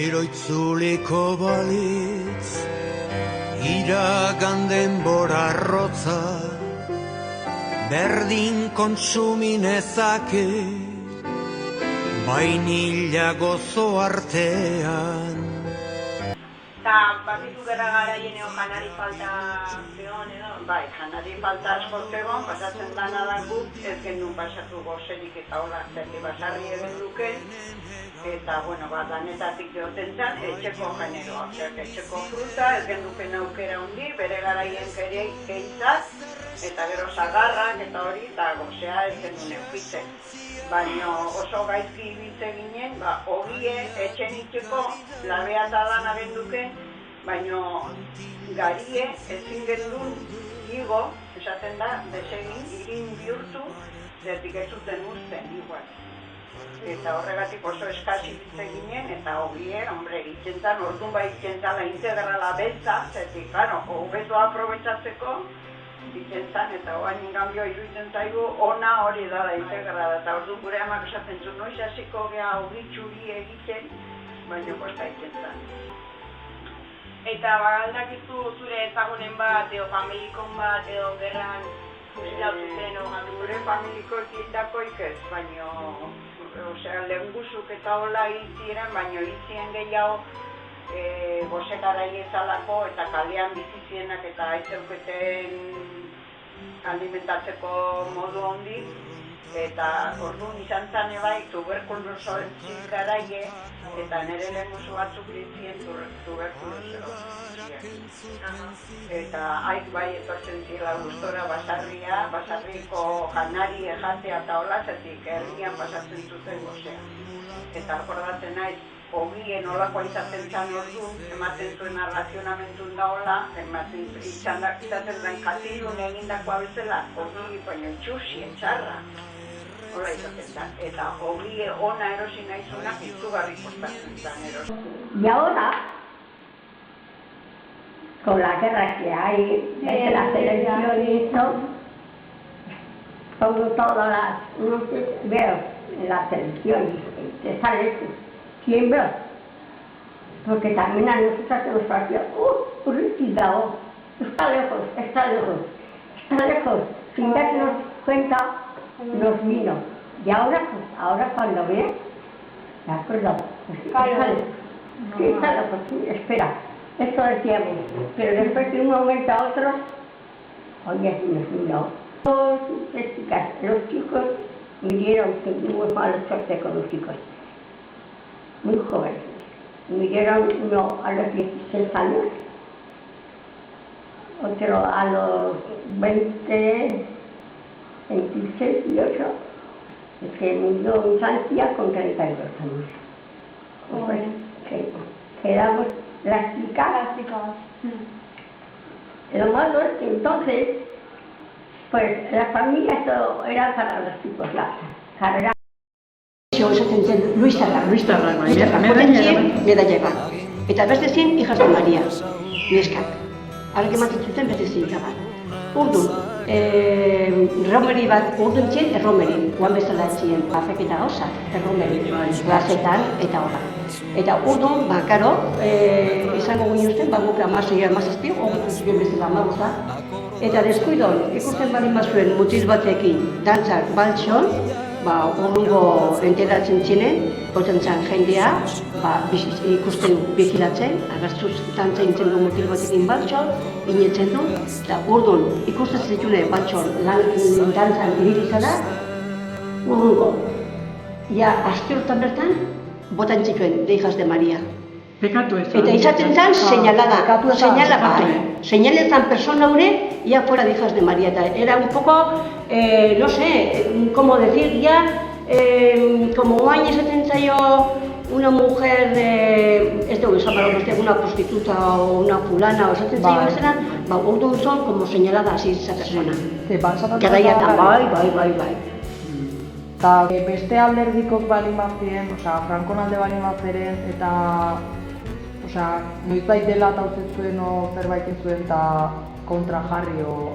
berriro itzuliko balitz, iragan denbora arrotza, berdin kontsuminezake, bainila gozo artean. Eta batitu gara garaien janari falta zegoen edo? Bai, janari falta asko zegoen, pasatzen dana da guk, ez genuen pasatu gozerik eta hola zerri basarri egin duke, eta, bueno, danetatik deoten zan, etxeko generoa, etxeko fruta, ez genduken aukera hundi, bere garaien keintzat, eta gero zagarrak eta hori, eta gozea ez genuen eukitzen. Baina oso gaizki ibiltze ginen, ogie etxen itxeko labea eta dana genduken, baina garie ezin gendun igo, esaten da, desegin, irin bihurtu, zertik ez zuten uzten, igual. Eta horregatik oso eskasi ibiltze ginen, eta ogie, hombre, itxentzan, orduan bai itxentzala integrala beltza, zertik, claro, hobeto aprobetxatzeko, dikentzan, eta oain ingambio iruditzen zaigu ona hori da integrada, eta orduan gure amak esaten zu noiz hasiko gea ogitxuri egiten, baina kosta ikentzan. Eta bagaldakizu zure ezagunen bat, edo familikon bat, edo gerran fusilatu zen, gure familiko hildakoik ez, baina lehen guzuk eta hola hilzieran, baina hilzien gehiago gozekarai ezalako eta kalean bizizienak eta aizeuketen alimentatzeko modu hondi, eta orduan izan zan ebai tuberkulosi garaie eta nire lehen guzu batzuk ditzien tuberkulosi. Eta haik bai etortzen zila gustora basarriko janari ejatea eta hola, zetik herrian pasatzen zuten gozea. Eta akordatzen naiz, ogien olakoa izaten zan orduan, ematen zuen arrazionamentun da hola, ematen izaten den katilun egindakoa bezala, ogi, baina txusi, etxarra, hola izaten da. Eta ogie ona erosi nahi zuenak izugarri kostatzen zan erosi. Y ahora, con la guerra que hay, desde la televisión y eso, pongo todas las, veo en la televisión y te sale eso. Siempre, porque también a nosotros se nos parecía, publicidad, está lejos, sin darnos cuenta nos vino. Y ahora cuando ve, de acuerdo, está lejos, espera, eso decíamos, pero después de un momento a otro, oye, nos vino. Los chicos murieron, tuvimos mala suerte con los chicos. Muy jóvenes. Murieron uno a los 16 años, otro a los 20, 26, 18, el que murió en Francia con 32 años. Pues, quedamos las chicas. Lo malo es que entonces, pues la familia todo era para los chicos, la carrera. Esaten zen Luis Tarrak, medalla bat. Eta beste zien hijas de Maria, neskak. Arrek ematen zuten beste zien bat. Orduan, erromeri bat, orduan zien erromeri, guan bezala zien, afek eta gauza, erromeri, glasetan eta horra. Eta orduan, karo, izango ginuzten, guk 16, orduan ziren bezala amagoza. Eta deskuidon, ikusten baldin bazuen mutil batekin, dantzak, baltson, orrungo enteratzen ziren, boten zen jendea, ikusten bikilatzen, agertzuz dantzen zen du mutil batekin baltson, inetzen du, eta orduan ikusten zitune baltson dantzan ibilizara, urrungo. Ja, aste hortan bertan, botan zituen de hijas de Maria. Pekatu ez. Eta izaten zen señalezan persona hore, ya fuera de hijas de María. Era un poco, no sé, cómo decir ya, como guain esaten zaio una mujer, ez dugu esan una prostituta o una fulana, o esaten zaio bezala, orduan son como señalada así esa persona. Garaiatan, bai. Eta beste alderdikok bali mazien, Frankon alde bali mazeren, eta noizbait dela eta utzet zuen o zerbait zuen eta kontra jarri o...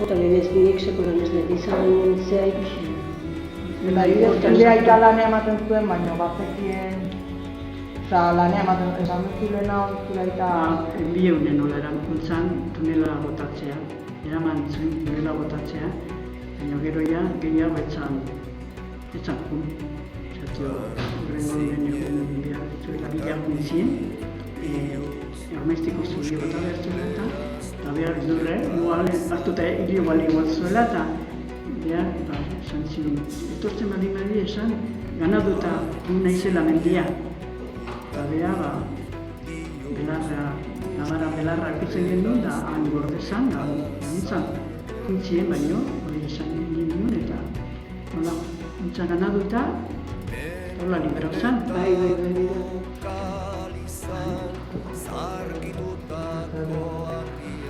Eta lehenez nik sekuran ez nahi izan zea ikusi. Eta nire aita lanea ematen zuen, baina bazekien... lanea ematen esan duzulena zure aita... Bi eunen nola erantzun tunela botatzea. Eraman zuen tunela botatzea. Baina gero ja, gehiago etzan jun. Zatio, horrengo egun behar zuela bilagun izien. Amestiko zuri bota behar zuela eta behar dure, hartuta hiri bali bat zuela eta behar, esan ziren, etortzen badi esan, ganaduta naizela mendia. Eta behar, belarra ikutzen genuen da han gordezan, nintzen kuntzien baino, hori esan genuen eta hola, nintzen ganaduta, hola liberau zen. Bai.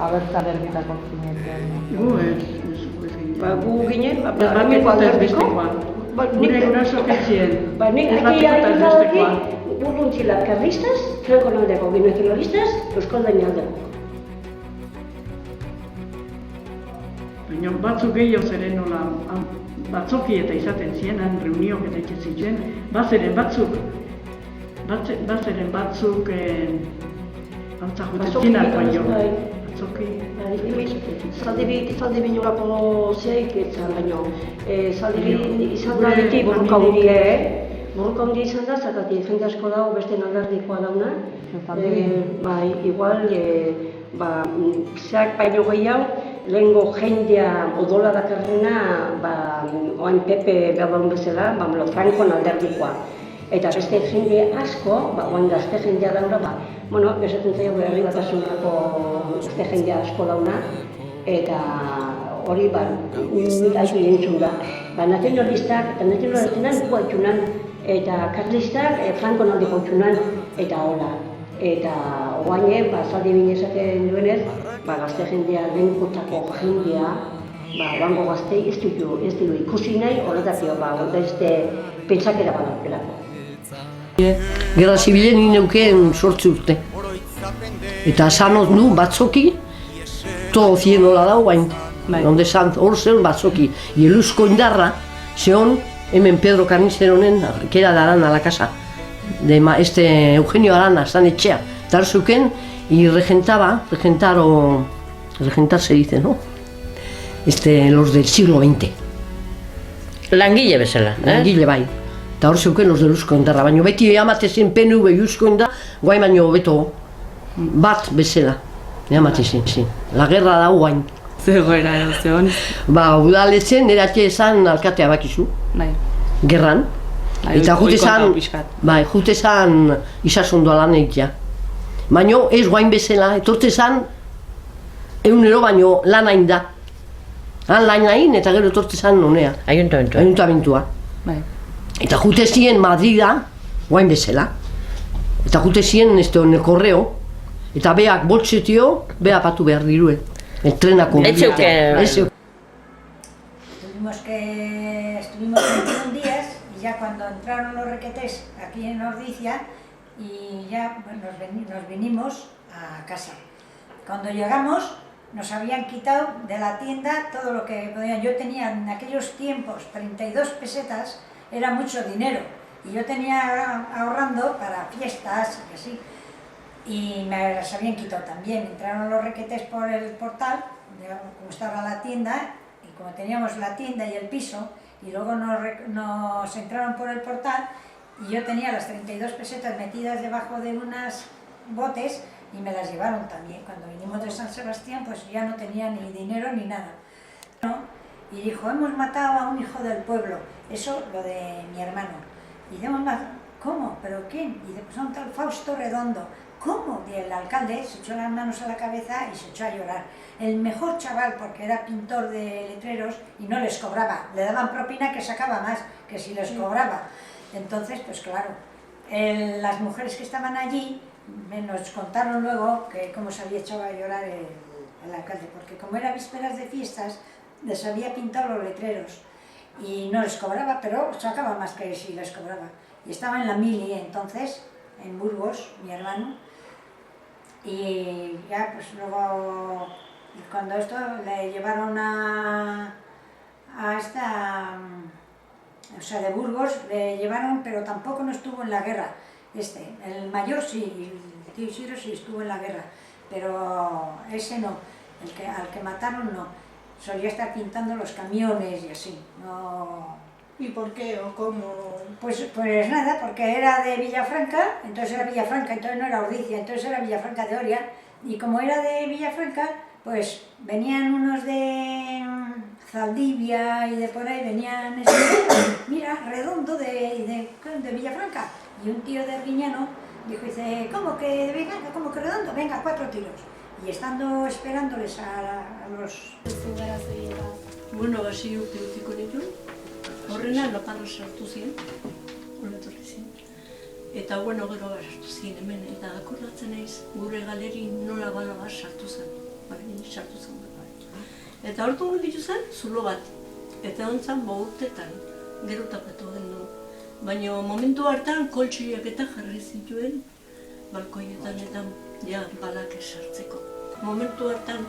Abertzale ergitako zineten. Gu ez Gu ginen, Franko alderdikoa. Gure gurasoak etzien. Nik aki alderdikoa. Urruntzila karlistas, Franko aldeko nacionalistas, Euskaldain aldeko. Baina batzuk gehiago zeren nola, batzoki eta izaten zienan, reuniok eta itxezituen, bazeren batzuk antza juten zinak baino. Batzoki. Zaldi binolako zeik etzan baino. Zaldi izan da beti borroka hundie, borroka hundie izan da, zergatik jende asko dago beste alderdikoa dauna. Bai, igual, zeak baino gehiago, lehengo jendea odola dakarrena, oain Pepe berdaun bezala, Frankon alderdikoa. Eta beste jende asko, oain gazte jendea dauna, esaten zaio herri batasunako gazte jendea asko dauna, eta hori haitu entzun da. Nazionalistak eta nazionalistenan gu haitzunan, eta karlistak Frankon aldeko haitzunan, eta hola. Eta oain, zaldi bine esaten duenez, gazte jendea, lehenkotako jendea, oango gaztei ez dugu ikusi nahi horretakio, beste pentsakera badaukelako. Gerra zibilen ineuken 8 urte. Eta sanoz nu batzoki, todo zienola da guain. Onde hor zen batzoki. Ieluzko indarra, zehon, hemen Pedro Carniceronen, kera da Arana la casa. De Eugenio Arana, zan etxea. Eta hor zeuken, y regentar se dice, ¿no? Los del siglo XX. Langile bezala, Langile bai. Eta hor zeuken los de Luzko indarra, baina beti eamatezen PNV Luzko indarra, guain baino beto bat bezala, eamatezen, La guerra da guain. Zegoera, zegoen? Udaletzen, nire ate esan alkatea bakizu, gerran. Eta jute zan isasondoa lan egitea. Baina ez guain bezala, etorte zan egunero baino lan hain da. Han lan hain eta gero etorte zan nonea. Ayuntamentua. Eta jute ziren Madrida, guain bezala. Eta jute ziren el correo. Eta beak boltsetio, beha patu behar dirue. El trenako. Estuvimos 21 días y ya cuando entraron los requetés aquí en Ordicia y ya nos vinimos a casa. Cuando llegamos nos habían quitado de la tienda todo lo que podían. Yo tenía en aquellos tiempos 32 pesetas, era mucho dinero y yo tenía ahorrando para fiestas y así. Y me las habían quitado también. Entraron los requetés por el portal, como estaba la tienda, y como teníamos la tienda y el piso, y luego nos entraron por el portal, y yo tenía las 32 pesetas metidas debajo de unas botes, y me las llevaron también. Cuando vinimos de San Sebastián, pues ya no tenía ni dinero ni nada. Y dijo, hemos matado a un hijo del pueblo, eso lo de mi hermano. Y hemos matado, ¿cómo? ¿Pero quién? Y pues un tal Fausto Redondo. ¿Cómo? Y el alcalde se echó las manos a la cabeza y se echó a llorar. El mejor chaval, porque era pintor de letreros y no les cobraba. Le daban propina que sacaba más que si les cobraba. Entonces, pues claro, las mujeres que estaban allí nos contaron luego que cómo se había echado a llorar el alcalde, porque como era vísperas de fiestas, les había pintado los letreros y no les cobraba, pero sacaba más que si les cobraba. Y estaba en la mili entonces, en Burgos, mi hermano, y ya pues luego, cuando esto le llevaron a o sea, de Burgos, le llevaron, pero tampoco no estuvo en la guerra. El mayor sí, el tío Isidro sí estuvo en la guerra, pero ese no, al que mataron no. Solía estar pintando los camiones y así, no... ¿Y por qué o cómo? Pues nada, porque era de Villafranca, entonces era Villafranca, entonces no era Ordicia, entonces era Villafranca de Oria, y como era de Villafranca, pues venían unos de Zaldivia y de por ahí, venían, mira, Redondo de Villafranca, y un tío de Arguiñano dijo, dice, ¿cómo que de Villafranca? ¿Cómo que Redondo? Venga, 4 tiros. Y estando esperándoles a los... Bueno, hasi urte utziko ditu, horrena lokarro sartu ziren, horretorri ziren. Eta bueno, gero sartu ziren hemen, eta akordatzen naiz gure galeri nola bala bat sartu zen, sartu zen. Eta hortu ditu zen, zulo bat, eta ontzan urtetan, gero tapatu gendu. Baina momentu hartan koltsioak eta jarri zituen, balkoietan eta ja balak esartzeko. Momentu hartan,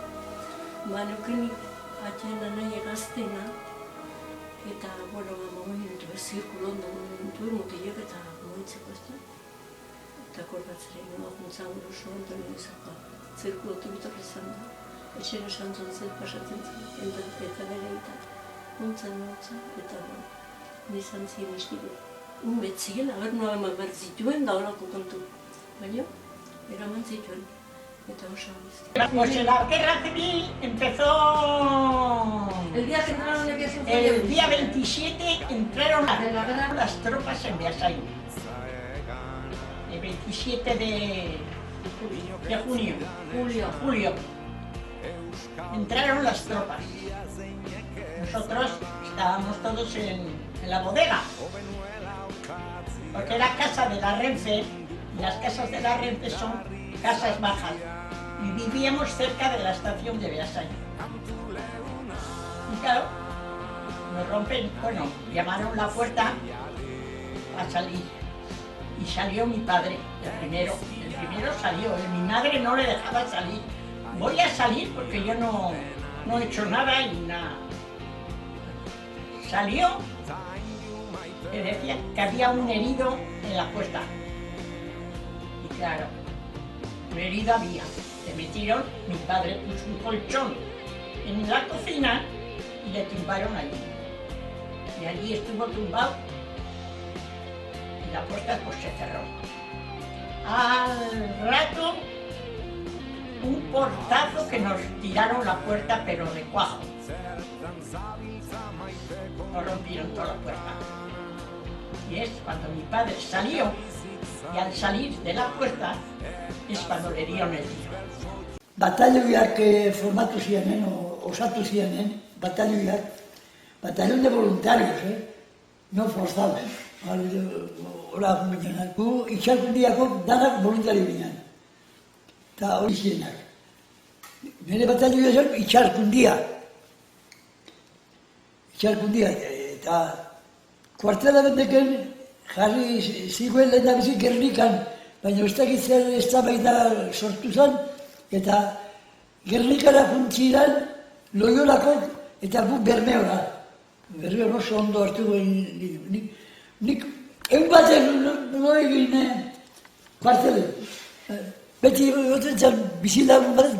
neukenik atxena nahi egaztena, eta, bueno, momentu ez zirkulo ondo momentu mutilek eta momentzeko ez da. Eta akordatzera ino apuntzan oso ondoren izan, zirkulotu bitorri izan da. Etxera santzon zen pasatzen zen, eta bere eta nontzan, eta nizan ziren izkidu. Betzien, nola eman behar zituen da horako kontu, baina eraman zituen. Pues la guerra civil empezó el día que entraron el día 27 entraron las tropas en Beasain. El 27 de julio entraron las tropas. Nosotros estábamos todos en la bodega, porque era casa de la Renfe, y las casas de la Renfe son casas bajas, y vivíamos cerca de la estación de Beasain. Y claro, nos rompen, bueno, llamaron la puerta a salir, y salió mi padre, el primero salió, mi madre no le dejaba salir. Voy a salir porque yo no he hecho nada y nada. Salió, que decía que había un herido en la puerta. Y claro, un herido había. Le metieron, mi padre puso un colchón en la cocina y le tumbaron allí. Y allí estuvo tumbado y la puerta pues se cerró. Al rato, un portazo que nos tiraron la puerta pero de cuajo. Nos rompieron toda la puerta. Y es cuando mi padre salió, y al salir de la puerta es cuando le dieron el tiro. Batalloiak formatu zienen, osatu zienen, batallón de voluntarios, no forzados. Hola, ginen. Gu itxakundiako danak voluntario ginen. Eta hori zienak. Nire batalloia zen itxarkundia. Eta kuartela bendeken jarri ziguen lehendabizi Gernikan, baina ez dakit zer eztabaida sortu zen, eta Gernikara juntziran Loiolako eta gu Bermeora. Bermeora oso ondo hartu guen nik egun baten no egin kuartelen. Beti goten zen bizilagun bat,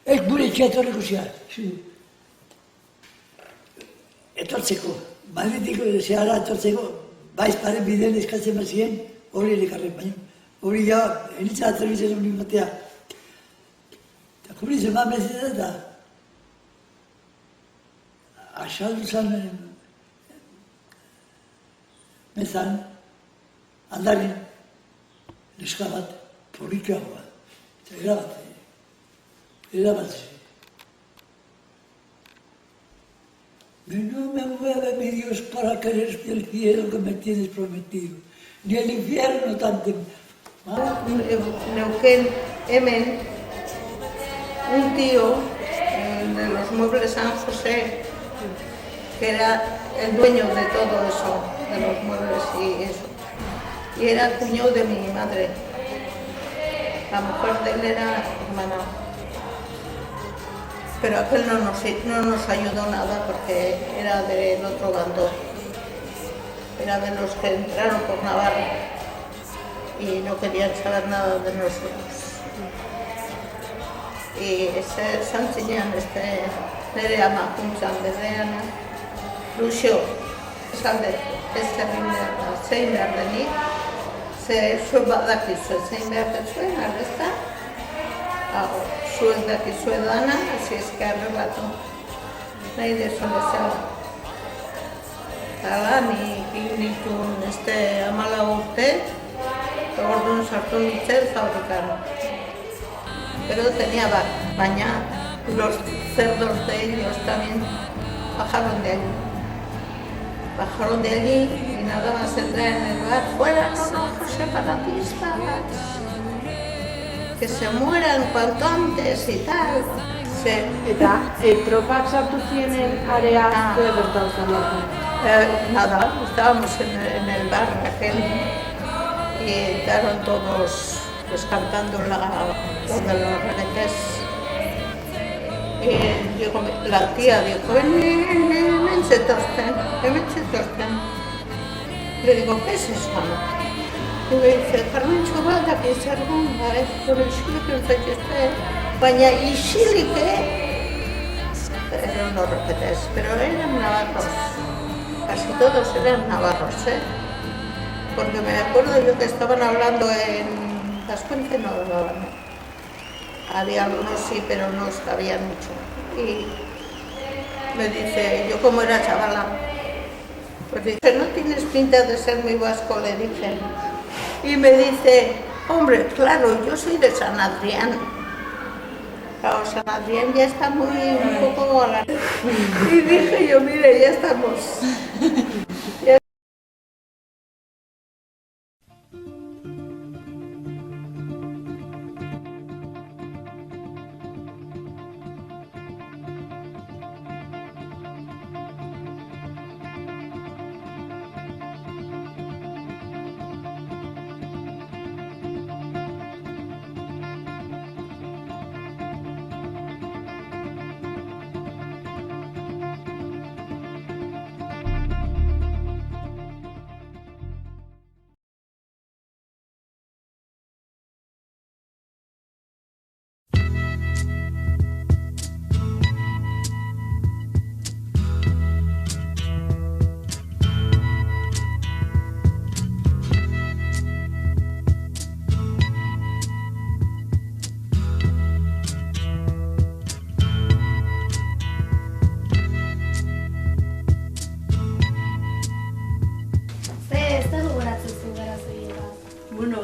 ez gure etxea etorriko ziar. Etortzeko, Madridiko zehara etortzeko, baiz paren bidean eskatzen bazien, hori elekarren baino. Hori ja, enitzen atzerbitzen hori batea. Eta kubritzen bat bezitzen da, asaldu zen mezan, aldaren, neska bat, polikagoa, eta erabat. No me mueve mi Dios para querer el cielo que me tienes prometido, ni el infierno tanto. Neuquén, hemen, un tío de los muebles San José, que era el dueño de todo eso, de los muebles y eso. Y era cuñado de mi madre. La mujer de él era hermana. Pero aquel no nos ayudó nada porque era del otro bando. era de los que entraron por Navarra y no querían saber nada de nosotros. Y esan zinean nire ama juntzan bereana, Luxo, esalde ez zein behar denik, ze zuek badakizue zein behar dezuen, aldezta, zuek dakizue dana, hasi eske arrebatu, nahi dezuen bezala. Hala, nik nituen 14 urte, eta orduan sartu nintzen fabrikan. Pero tenía baña, los cerdos de ellos también bajaron de allí. Bajaron de allí y nada más entrar en el bar, fuera los ojos separatistas, que se mueran cuanto antes y tal. Eta tropak sartu zienen area zuek bertan zalatu? Nada, estábamos en el bar aquel y entraron todos pues cantando la de los reguetes. Y la tía dijo, hemen zetozten. Le digo, ¿qué es eso? Y me dice, Carmentxo bat dakizargun, hori isilik entzaitzeste, baina isilik, eran los reguetes, pero eran navarros. Casi todos eran navarros, porque me acuerdo yo que estaban hablando en Gascuence, no hablaban. Había algunos sí, pero no sabían mucho. Y me dice, yo como era chavala, pues dice, no tienes pinta de ser muy vasco, le dije. Y me dice, hombre, claro, yo soy de San Adrián. Claro, San Adrián ya está un poco a la... Y dije yo, mire, ya estamos.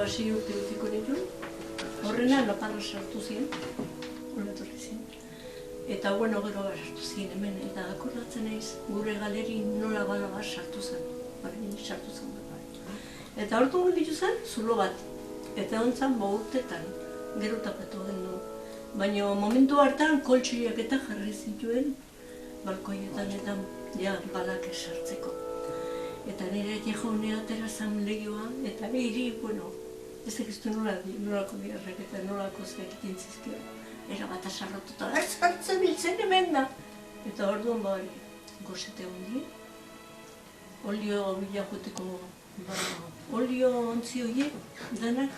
Sei urte utziko nituen, horrena Lopados sartu ziren, hola etorri ziren. Eta gero sartu ziren hemen, eta akordatzen naiz gure galeri nola bala bat sartu zen, sartu zen bat. Eta hortu gelditu zen, zulo bat, eta ontzan urtetan, gero tapatu gendu. Baina momentu hartan koltxoiak eta jarri zituen, balkoietan eta balak esartzeko. Eta nire jaunea atera zen legioa, eta hiri, ez egiztu nolako biharrak eta nolako egiten zizkio. Era bat asarratuta, sartzen biltzen hemen da. Eta orduan gozete hondi. Olio bila joteko, olio ontzi horiek, danak,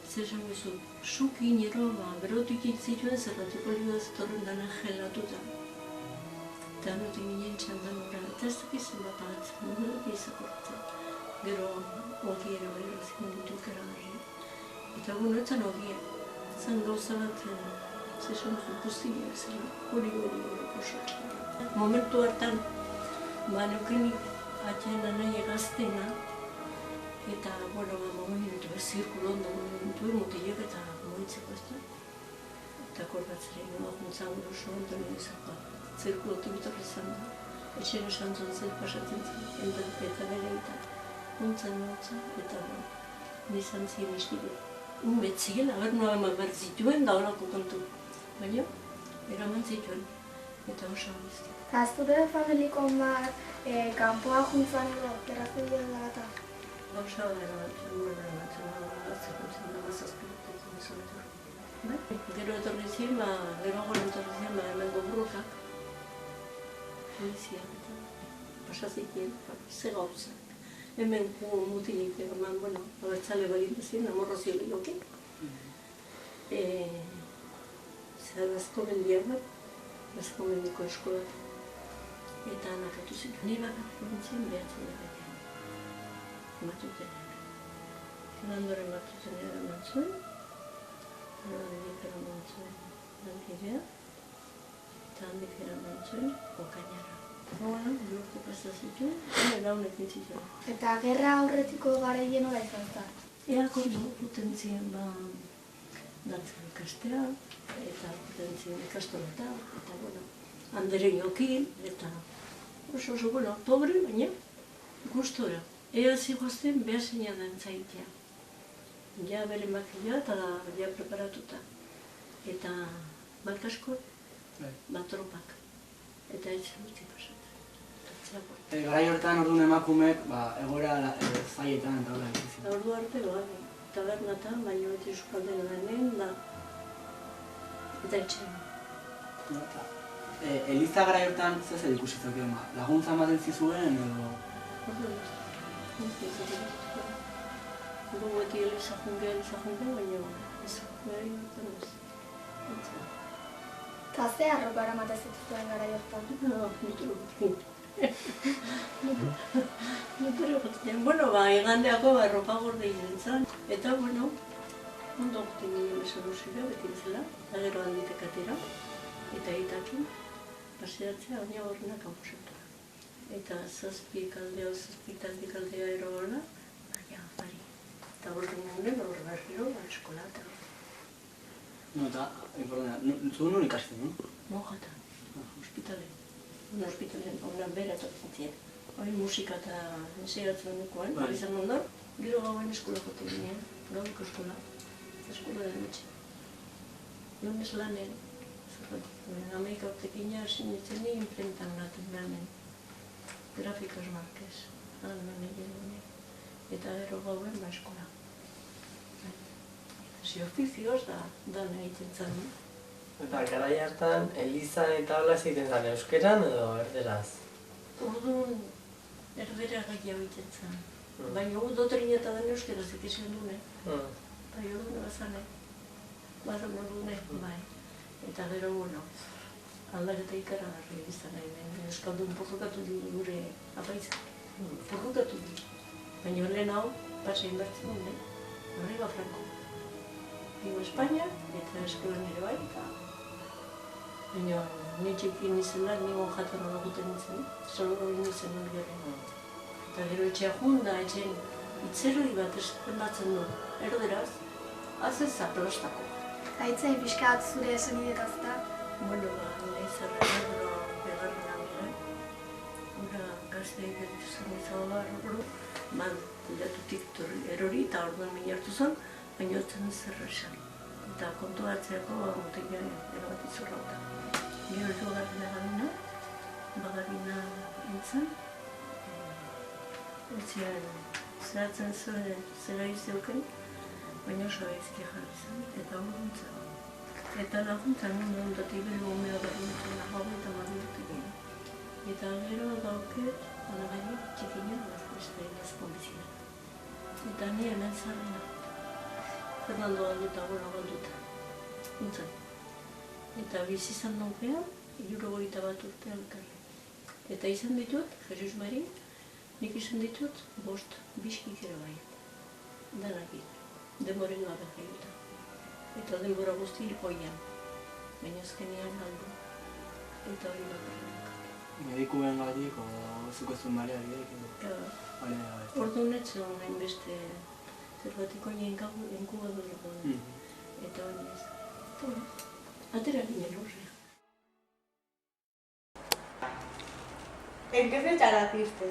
zer esan guzu, sukin ero, berotik itzituen zerratik olioa zetorren danak gelatuta. Eta notik ginen txandan ura, eta ez dakizen bat agatzen, nolak izakortzen. Gero ogi ere bai ezin dituk eragarri. Eta etzan ogia. Zan gauza bat, zesan guztia ezela, hori posatzen. Momentu hartan, neukenik atxena nahi egaztena, eta, momentu zirkulo ondo momentu mutilek eta momentzeko ez da. Eta akordatzera ino juntzan oso ondo nire zirkulotik bitorri izan da. Etxera esantzun zen pasatzen zen, eta bere eta. Nuntzen, eta nizan ziren izkidu. Betzien, noa eman zituen da horako kontu. Baina, eraman zituen, eta oso bizti. Eta zure familikon bat, kanpoa juntzan edo, gerratzen dira da eta? Oso erabatzen da, mazazpirutekin izan etorri. Gero etorri ziren, gero etorri ziren, hemen goburrokak. Poliziak eta pasazikien, ze gauzak. Hemen mutilik eman, bueno, abertzale balintazien, amorrazio lehioki. Zer Azkomendia bat, Azkomendiko eskolat. Eta nakatu zen, ni bakarrik nintzen behatzen egitea. Matutenak. Landoren matutenak eraman zuen, handik eraman zuen lankidea, eta handik eraman zuen okainara. Bueno, urte pasazitu, launek nintzen. Eta gerra aurretiko garaien nola izan zen? Kondo, guten ziren dantzan ikastea, eta guten ziren ikastoleta, eta bueno, handeren jokin, eta oso, bueno, pobre, baina gustora. Ea zigozten behar zeina dantzaitea. Ja bere makila eta ja preparatuta. Eta balkasko, tropak. Eta ez zen pasatzen. Garai horretan orduan emakumeek egoera zaietan eta horrela ikusi. Ordu arte tabernatan, baina beti euskalden lanen da eta etxean. Eliza garai horretan zer ikusi zauken, laguntza ematen zizuen edo? Ordu beti eliza jungen, baina ez garai horretan ez. Eta ze arropa eramaten zituzuen garai horretan? Bueno, igandeako arropa gorde egin zen. Eta, bueno, ondo guten ginen besorosira, beti bezala, eta gero handitek atera, eta itakin, paseatzea, baina horrenak kanposetora. Eta zazpi kaldea erola, baina afari. Eta horren gunen, horren argiro, eskola eta No, eta, zuen non ikasten, no? Monjatan, hospitalen. Hospitalen, honan bera etortzen. Hori musika eta ensegatzen dukoan, izan ondor, gero gauen eskola jote ginen, gaueko eskola den etxe. Lunes lanen, Amerika urtekina hasi nintzen ni imprentan naten lanen, grafikos markez, eta gero gauen eskola. Ofizioz da egiten zen. Eta garai hartan, elizan eta hola egiten zen euskeran edo erderaz? Orduan erdera gaia egiten zen. Baina dotrina eta den euskeraz egiten dune. Bai, orduan bazane. Bazen ordune, bai. Eta gero, bueno, aldaketa ikaragarri izan nahi ben. Euskaldun porrokatu du gure apaizak. Porrokatu du. Baina lehen hau, pasein bertzen dune. Arriba Franco. Nigo Espainia, eta eskolan ere bai, eta baina nitxekin izan da, nigo jaten hori guten nintzen, solo hori nintzen hori gero. Eta gero etxea junda, etxean itzerri bat espendatzen du, erderaz, azez aplastako. Aitzai pixka bat zure sonidetaz eta? Bueno, nahi zerra gero begarren amire, hura gazteik edizan izan barro, pilatutik erori eta orduan minartu zen, baina otzen zerra esan. Eta kontu hartzeako mutekia erabat izurra eta. Gero hirugarrena bagabina nintzen. Etzian zeratzen zuen zera izeuken, baina oso gaizki jarri zen, eta hor guntza. Eta laguntza nuen ondatik bero umea berruntzen lagoa eta marrutik. Eta gero dauket, anagainik txikina, beste ezkonbizia. Eta ni hemen zarrena. Fernando galduta, gora galduta. Nintzen. Eta bizi izan daukean, 71 urte alkarri. Eta izan ditut, Jesus Mari, nik izan ditut, 5 biskik ere bai. Danakit, denboren gabe jaiuta. Eta denbora guzti hilpoian, baina azkenean galdu. Eta hori bakarrik. Medikuen gatik, o zuko zuen barea bideik? Orduan ez zuen hainbeste zerbatiko inkubadoreko. Eta hori ez. Atera ginen horrea. ¿En qué fecha naciste?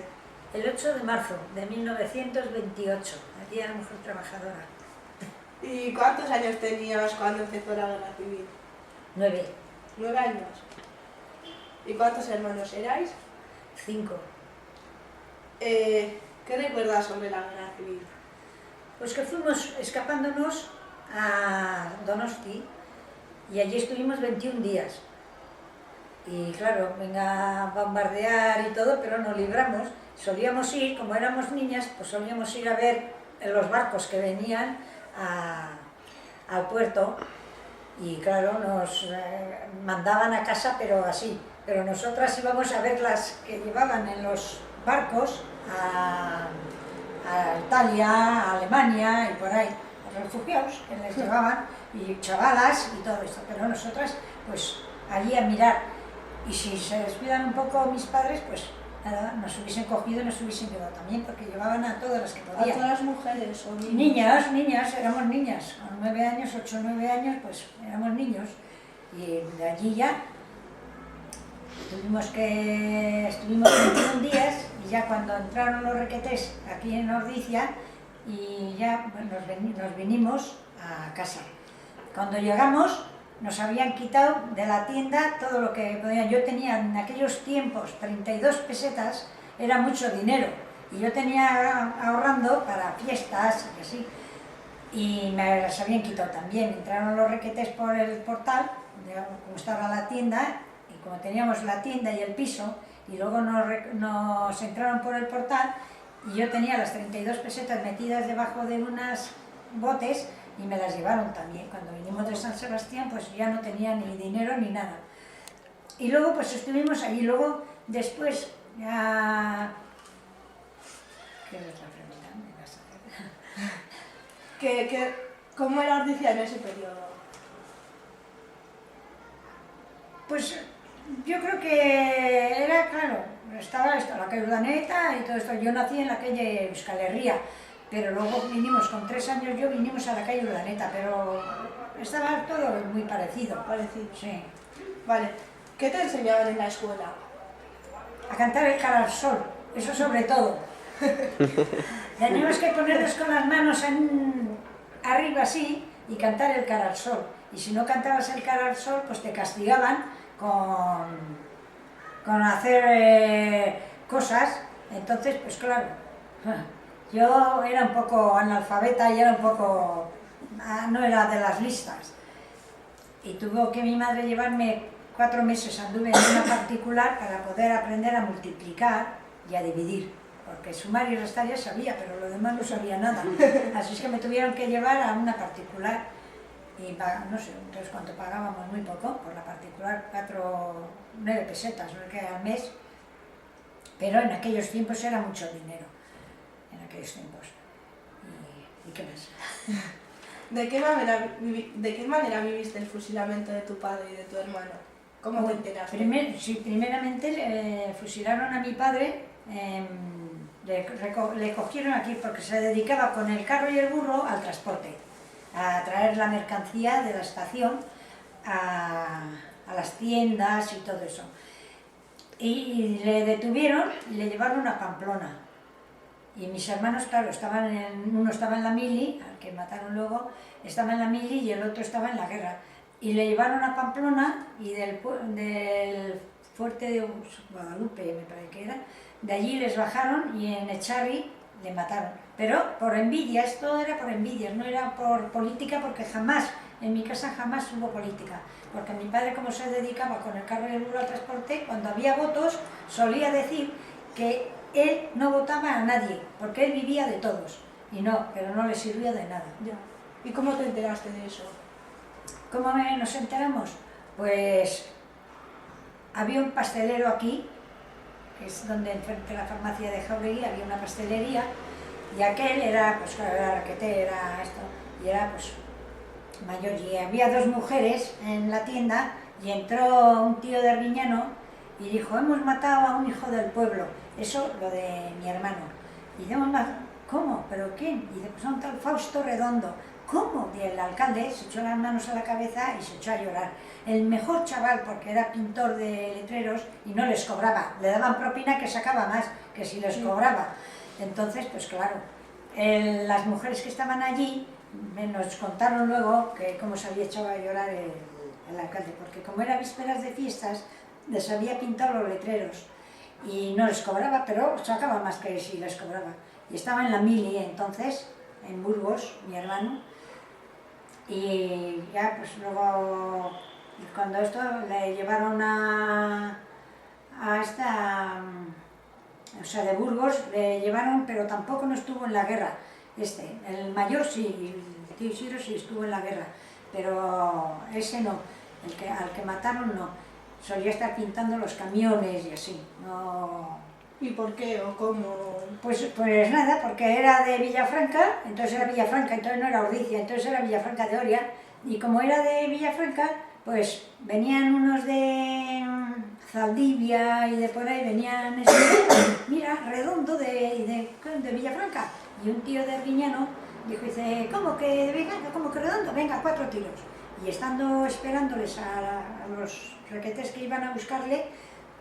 El 8 de marzo de 1928, el Día de la Mujer Trabajadora. ¿Y cuántos años tenías cuando empezó la guerra civil? 9. 9 años. ¿Y cuántos hermanos erais? 5. ¿Qué recuerdas sobre la guerra civil? Pues que fuimos escapándonos a Donosti y allí estuvimos 21 días. y claro, venga a bombardear y todo, pero nos libramos. Solíamos ir, como éramos niñas, pues solíamos ir a ver los barcos que venían al puerto y claro, nos mandaban a casa, pero así. Pero nosotras íbamos a ver las que llevaban en los barcos a Italia, a Alemania y por ahí, los refugiados que les llevaban, y chavalas y todo esto, pero nosotras pues allí a mirar, y si se descuidan un poco mis padres, pues nada, nos hubiesen cogido y nos hubiesen llevado también, porque llevaban a todas las que podían. ¿A todas las mujeres o niños? Niñas, éramos niñas, con 9 años, 8 o 9 años, pues éramos niños, y de allí ya estuvimos 21 días, y ya cuando entraron los requetés aquí en Ordicia, y ya bueno, nos vinimos a casa. Cuando llegamos, nos habían quitado de la tienda todo lo que podían. Yo tenía en aquellos tiempos 32 pesetas, era mucho dinero, y yo tenía ahorrando para fiestas y así, y me las habían quitado también. Entraron los requetés por el portal, como estaba la tienda, y como teníamos la tienda y el piso, y luego nos entraron por el portal, y yo tenía las 32 pesetas metidas debajo de unas botes, y me las llevaron también. Cuando vinimos de San Sebastián, pues ya no tenía ni dinero ni nada. Y luego pues estuvimos allí, luego después ya... ¿Qué es la pregunta? ¿Me vas a hacer? ¿Cómo era Ordicia en ese periodo? Pues yo creo que era, claro, estaba esto, la calle Urdaneta y todo esto. Yo nací en la calle Euskal Herria, pero luego vinimos, con 3 años yo vinimos a la calle Urdaneta, pero estaba todo muy parecido. Parecido. Sí. Vale. ¿Qué te enseñaban en la escuela? A cantar el cara al sol, eso sobre todo. Teníamos que ponernos con las manos arriba así y cantar el cara al sol. Y si no cantabas el cara al sol, pues te castigaban con hacer cosas. Entonces, pues claro, yo era un poco analfabeta y era un poco... no era de las listas. Y tuvo que mi madre llevarme 4 meses, anduve en una particular para poder aprender a multiplicar y a dividir. Porque sumar y restar ya sabía, pero lo demás no sabía nada. Así es que me tuvieron que llevar a una particular. Y no sé, entonces cuánto pagábamos, muy poco, por la particular, 9 pesetas, no que al mes. Pero en aquellos tiempos era mucho dinero. En aquellos tiempos. ¿Y qué más? ¿De qué manera viviste el fusilamiento de tu padre y de tu hermano? ¿Cómo te enteraste? Primeramente fusilaron a mi padre, le cogieron aquí porque se dedicaba con el carro y el burro al transporte, a traer la mercancía de la estación a las tiendas y todo eso. Y le detuvieron y le llevaron a Pamplona. Y mis hermanos, claro, uno estaba en la mili, al que mataron luego, estaba en la mili y el otro estaba en la guerra. Y le llevaron a Pamplona y del fuerte de Guadalupe, me parece que era, de allí les bajaron y en Echarri le mataron. Pero por envidia, esto era por envidias, no era por política, porque jamás, en mi casa jamás hubo política. Porque mi padre, como se dedicaba con el carro y el burro al transporte, cuando había votos solía decir que él no votaba a nadie, porque él vivía de todos. Y no, pero no le sirvió de nada. Ya. ¿Y cómo te enteraste de eso? ¿Cómo nos enteramos? Pues había un pastelero aquí, que es donde enfrente de la farmacia de Jauregui había una pastelería, y aquel era, pues claro, era raquete, era esto, y era pues mayor, y había 2 mujeres en la tienda, y entró un tío de Arguiñano y dijo: hemos matado a un hijo del pueblo, eso lo de mi hermano. Y dijimos: ¿cómo? ¿Pero quién? Y dice: pues a un tal Fausto Redondo. ¿Cómo? Y el alcalde se echó las manos a la cabeza y se echó a llorar. El mejor chaval, porque era pintor de letreros y no les cobraba, le daban propina que sacaba más que si les cobraba. Entonces, pues claro, las mujeres que estaban allí nos contaron luego que cómo se había echado a llorar el alcalde, porque como era vísperas de fiestas, les había pintado los letreros y no les cobraba, pero sacaba más que si les cobraba. Y estaba en la mili entonces, en Burgos, mi hermano, y ya pues luego Y cuando esto le llevaron a esta, o sea, de Burgos, le llevaron, pero tampoco no estuvo en la guerra. El mayor sí, el tío Isidro sí estuvo en la guerra, pero ese no, al que mataron no. Solía estar pintando los camiones y así, no... ¿Y por qué o cómo? Pues nada, porque era de Villafranca, entonces era Villafranca, entonces no era Ordicia, entonces era Villafranca de Oria, y como era de Villafranca, pues venían unos de Zaldivia y de por ahí, venían, mira, Redondo de Villafranca, y un tío de Arguiñano dijo, dice, ¿cómo que de Villafranca? ¿Cómo que Redondo? Venga, 4 tiros. Y estando esperándoles a los requetes que iban a buscarle,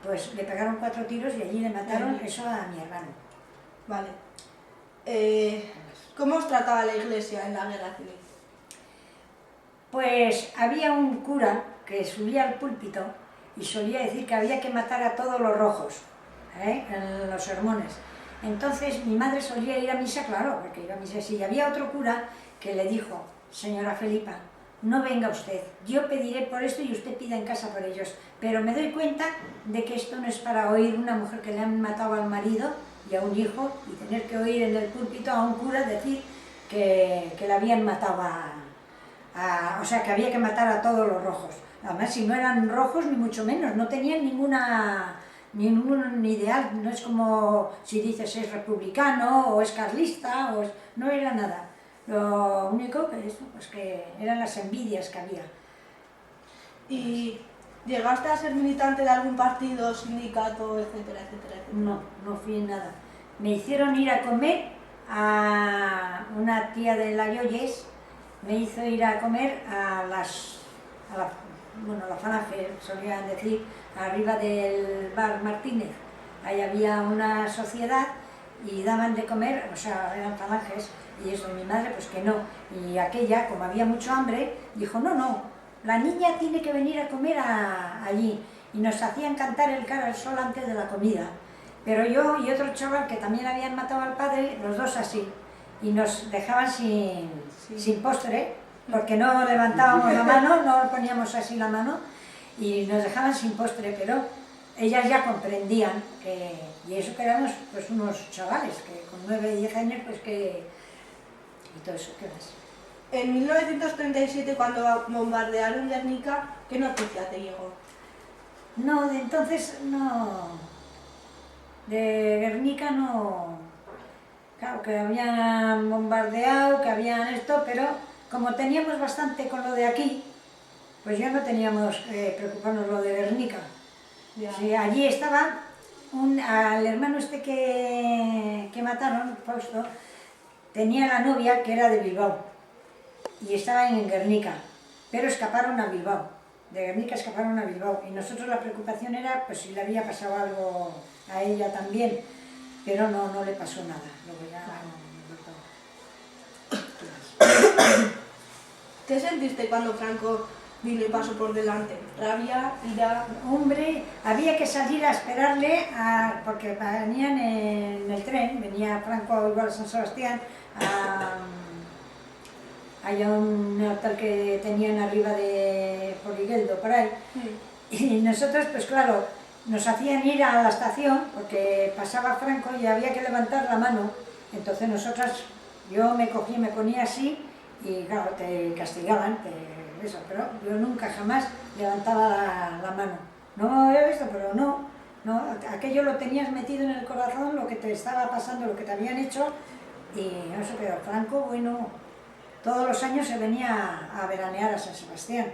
pues le pegaron 4 tiros y allí le mataron eso a mi hermano. Vale. ¿Cómo os trataba la iglesia en la guerra civil? Pues había un cura que subía al púlpito y solía decir que había que matar a todos los rojos, en los sermones. Entonces mi madre solía ir a misa, claro, porque iba a misa así. Y había otro cura que le dijo, señora Felipa, no venga usted, yo pediré por esto y usted pida en casa por ellos, pero me doy cuenta de que esto no es para oír una mujer que le han matado al marido y a un hijo y tener que oír en el púlpito a un cura decir que le habían matado o sea, que había que matar a todos los rojos. Además, si no eran rojos, ni mucho menos, no tenían ningún ideal, no es como si dices es republicano o es carlista, no era nada. Lo único que pues que eran las envidias que había. ¿Y llegaste a ser militante de algún partido, sindicato, etcétera, etcétera, etcétera? No, no fui en nada. Me hicieron ir a comer a una tía de La Lloyes, me hizo ir a comer a la Falange, solían decir, arriba del bar Martínez. Ahí había una sociedad y daban de comer, o sea, eran falanges, y eso, mi madre pues que no. Y aquella, como había mucho hambre, dijo, no, la niña tiene que venir a comer allí. Y nos hacían cantar el cara al sol antes de la comida. Pero yo y otro chaval que también habían matado al padre, los dos así, y nos dejaban sin postre, porque no levantábamos la mano, no poníamos así la mano, y nos dejaban sin postre, pero ellas ya comprendían que, y eso que éramos pues unos chavales, que con 9 y 10 años, pues que, y todo eso, ¿qué más? En 1937, cuando bombardearon Guernica, ¿qué noticia te llegó? No, de entonces no, de Guernica no, claro que habían bombardeado, que habían esto, pero como teníamos bastante con lo de aquí, pues ya no teníamos que preocuparnos lo de Guernica. Sí, allí estaba al hermano que mataron, Fausto, tenía la novia que era de Bilbao y estaba en Guernica, pero escaparon a Bilbao, de Guernica escaparon a Bilbao y nosotros la preocupación era pues si le había pasado algo a ella también, pero no le pasó nada. Luego ya ¿Qué sentiste cuando Franco vino y pasó por delante? ¿Rabia? ¿Ira? Hombre, había que salir a esperarle, porque venían en el tren, venía Franco igual a San Sebastián, hay un hotel que tenían arriba de Porigueldo, por ahí, y nosotros, pues claro, nos hacían ir a la estación, porque pasaba Franco y había que levantar la mano, entonces nosotras, yo me cogí, me ponía así, y claro, te castigaban, eso, pero yo nunca jamás levantaba la mano. No he visto, pero no, aquello lo tenías metido en el corazón, lo que te estaba pasando, lo que te habían hecho, y no sé, pero Franco, bueno, todos los años se venía a veranear a San Sebastián.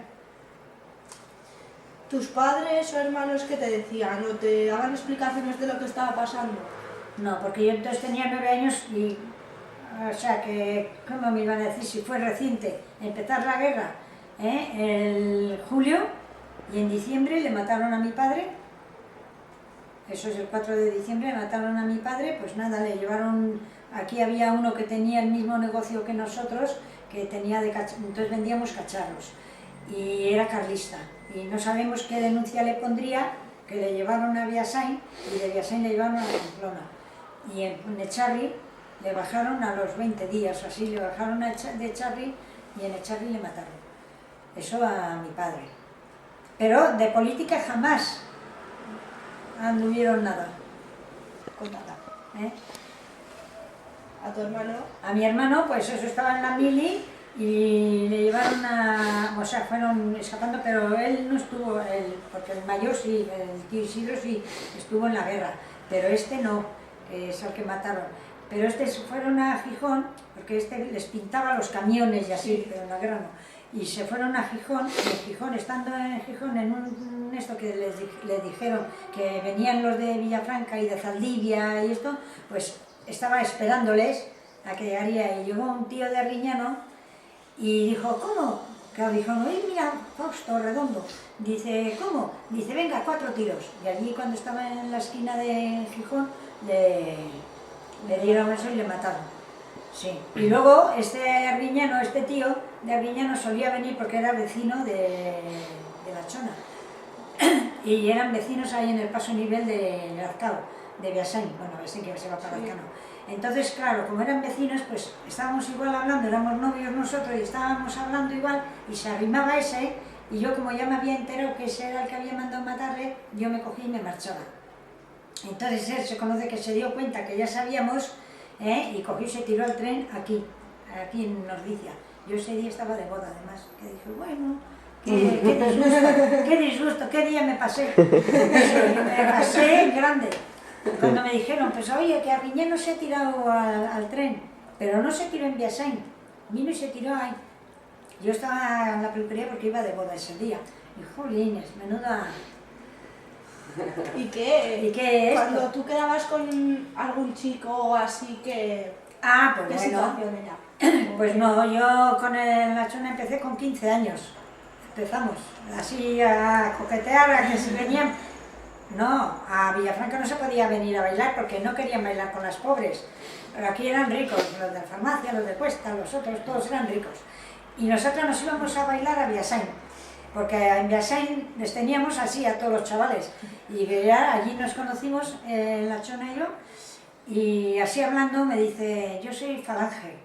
¿Tus padres o hermanos qué te decían? ¿O te daban explicaciones de lo que estaba pasando? No, porque yo entonces tenía 9 años y, o sea, que, ¿cómo me iban a decir? Si fue reciente empezar la guerra, en julio, y en diciembre le mataron a mi padre, eso es el 4 de diciembre, le mataron a mi padre, pues nada, le llevaron, aquí había uno que tenía el mismo negocio que nosotros, que tenía entonces vendíamos cacharros, y era carlista, y no sabemos qué denuncia le pondría, que le llevaron a Biasain, y de Biasain le llevaron a Pamplona, y en Echarri le bajaron a los 20 días, o así, le bajaron de Echarri, y en Echarri le mataron. Eso a mi padre. pero de política jamás anduvieron nada, con nada. ¿A tu hermano? A mi hermano, pues eso, estaba en la mili y le llevaron o sea, fueron escapando, pero él no estuvo, porque el mayor sí, el tío Isidro sí estuvo en la guerra, pero este no, es el que mataron. Pero fueron a Gijón, porque les pintaba los camiones y así, pero en la guerra no. Y se fueron a Gijón, y en Gijón, estando en Gijón, en esto que les dijeron que venían los de Villafranca y de Zaldivia y esto, pues estaba esperándoles a que llegaría, y llegó un tío de Arriñano y dijo, ¿cómo? Claro, dijo, oye, mira, Fausto Redondo. Dice, ¿cómo? Dice, venga, 4 tiros. Y allí, cuando estaba en la esquina de Gijón, le dieron eso y le mataron. Sí. Y luego, Arriñano, este tío de Arriñano solía venir porque era vecino de La Chona. Y eran vecinos ahí en el paso nivel de Lazcao, de Biasain, bueno, Biasain que se va para Lazcano. Entonces, claro, como eran vecinos, pues estábamos igual hablando, éramos novios nosotros y estábamos hablando igual, y se arrimaba ese, y yo, como ya me había enterado que ese era el que había mandado matarle, yo me cogí y me marchaba. Entonces él se conoce que se dio cuenta que ya sabíamos, y cogió y se tiró al tren aquí en Nordicia. Yo ese día estaba de boda, además, que dije, bueno, qué disgusto, qué día me pasé. Me pasé grande. Cuando me dijeron, pues oye, que Arriñano se ha tirado al tren, pero no se tiró en Biasain, vino y se tiró ahí. Yo estaba en la peluquería porque iba de boda ese día. Y jolines, menuda... ¿Y qué? Cuando esto? tú quedabas con algún chico o así que... Pues ¿qué bueno. situación era? Pues no, yo con La Chona empecé con 15 años. Empezamos así a coquetear, a que se venían... No, a Villafranca no se podía venir a bailar porque no querían bailar con las pobres. Pero aquí eran ricos, los de farmacia, los de Cuesta, los otros, todos eran ricos. Y nosotros nos íbamos a bailar a Biasain, porque en Biasain les teníamos así a todos los chavales. Y ya allí nos conocimos, La Chona y yo, y así hablando me dice, yo soy Falange.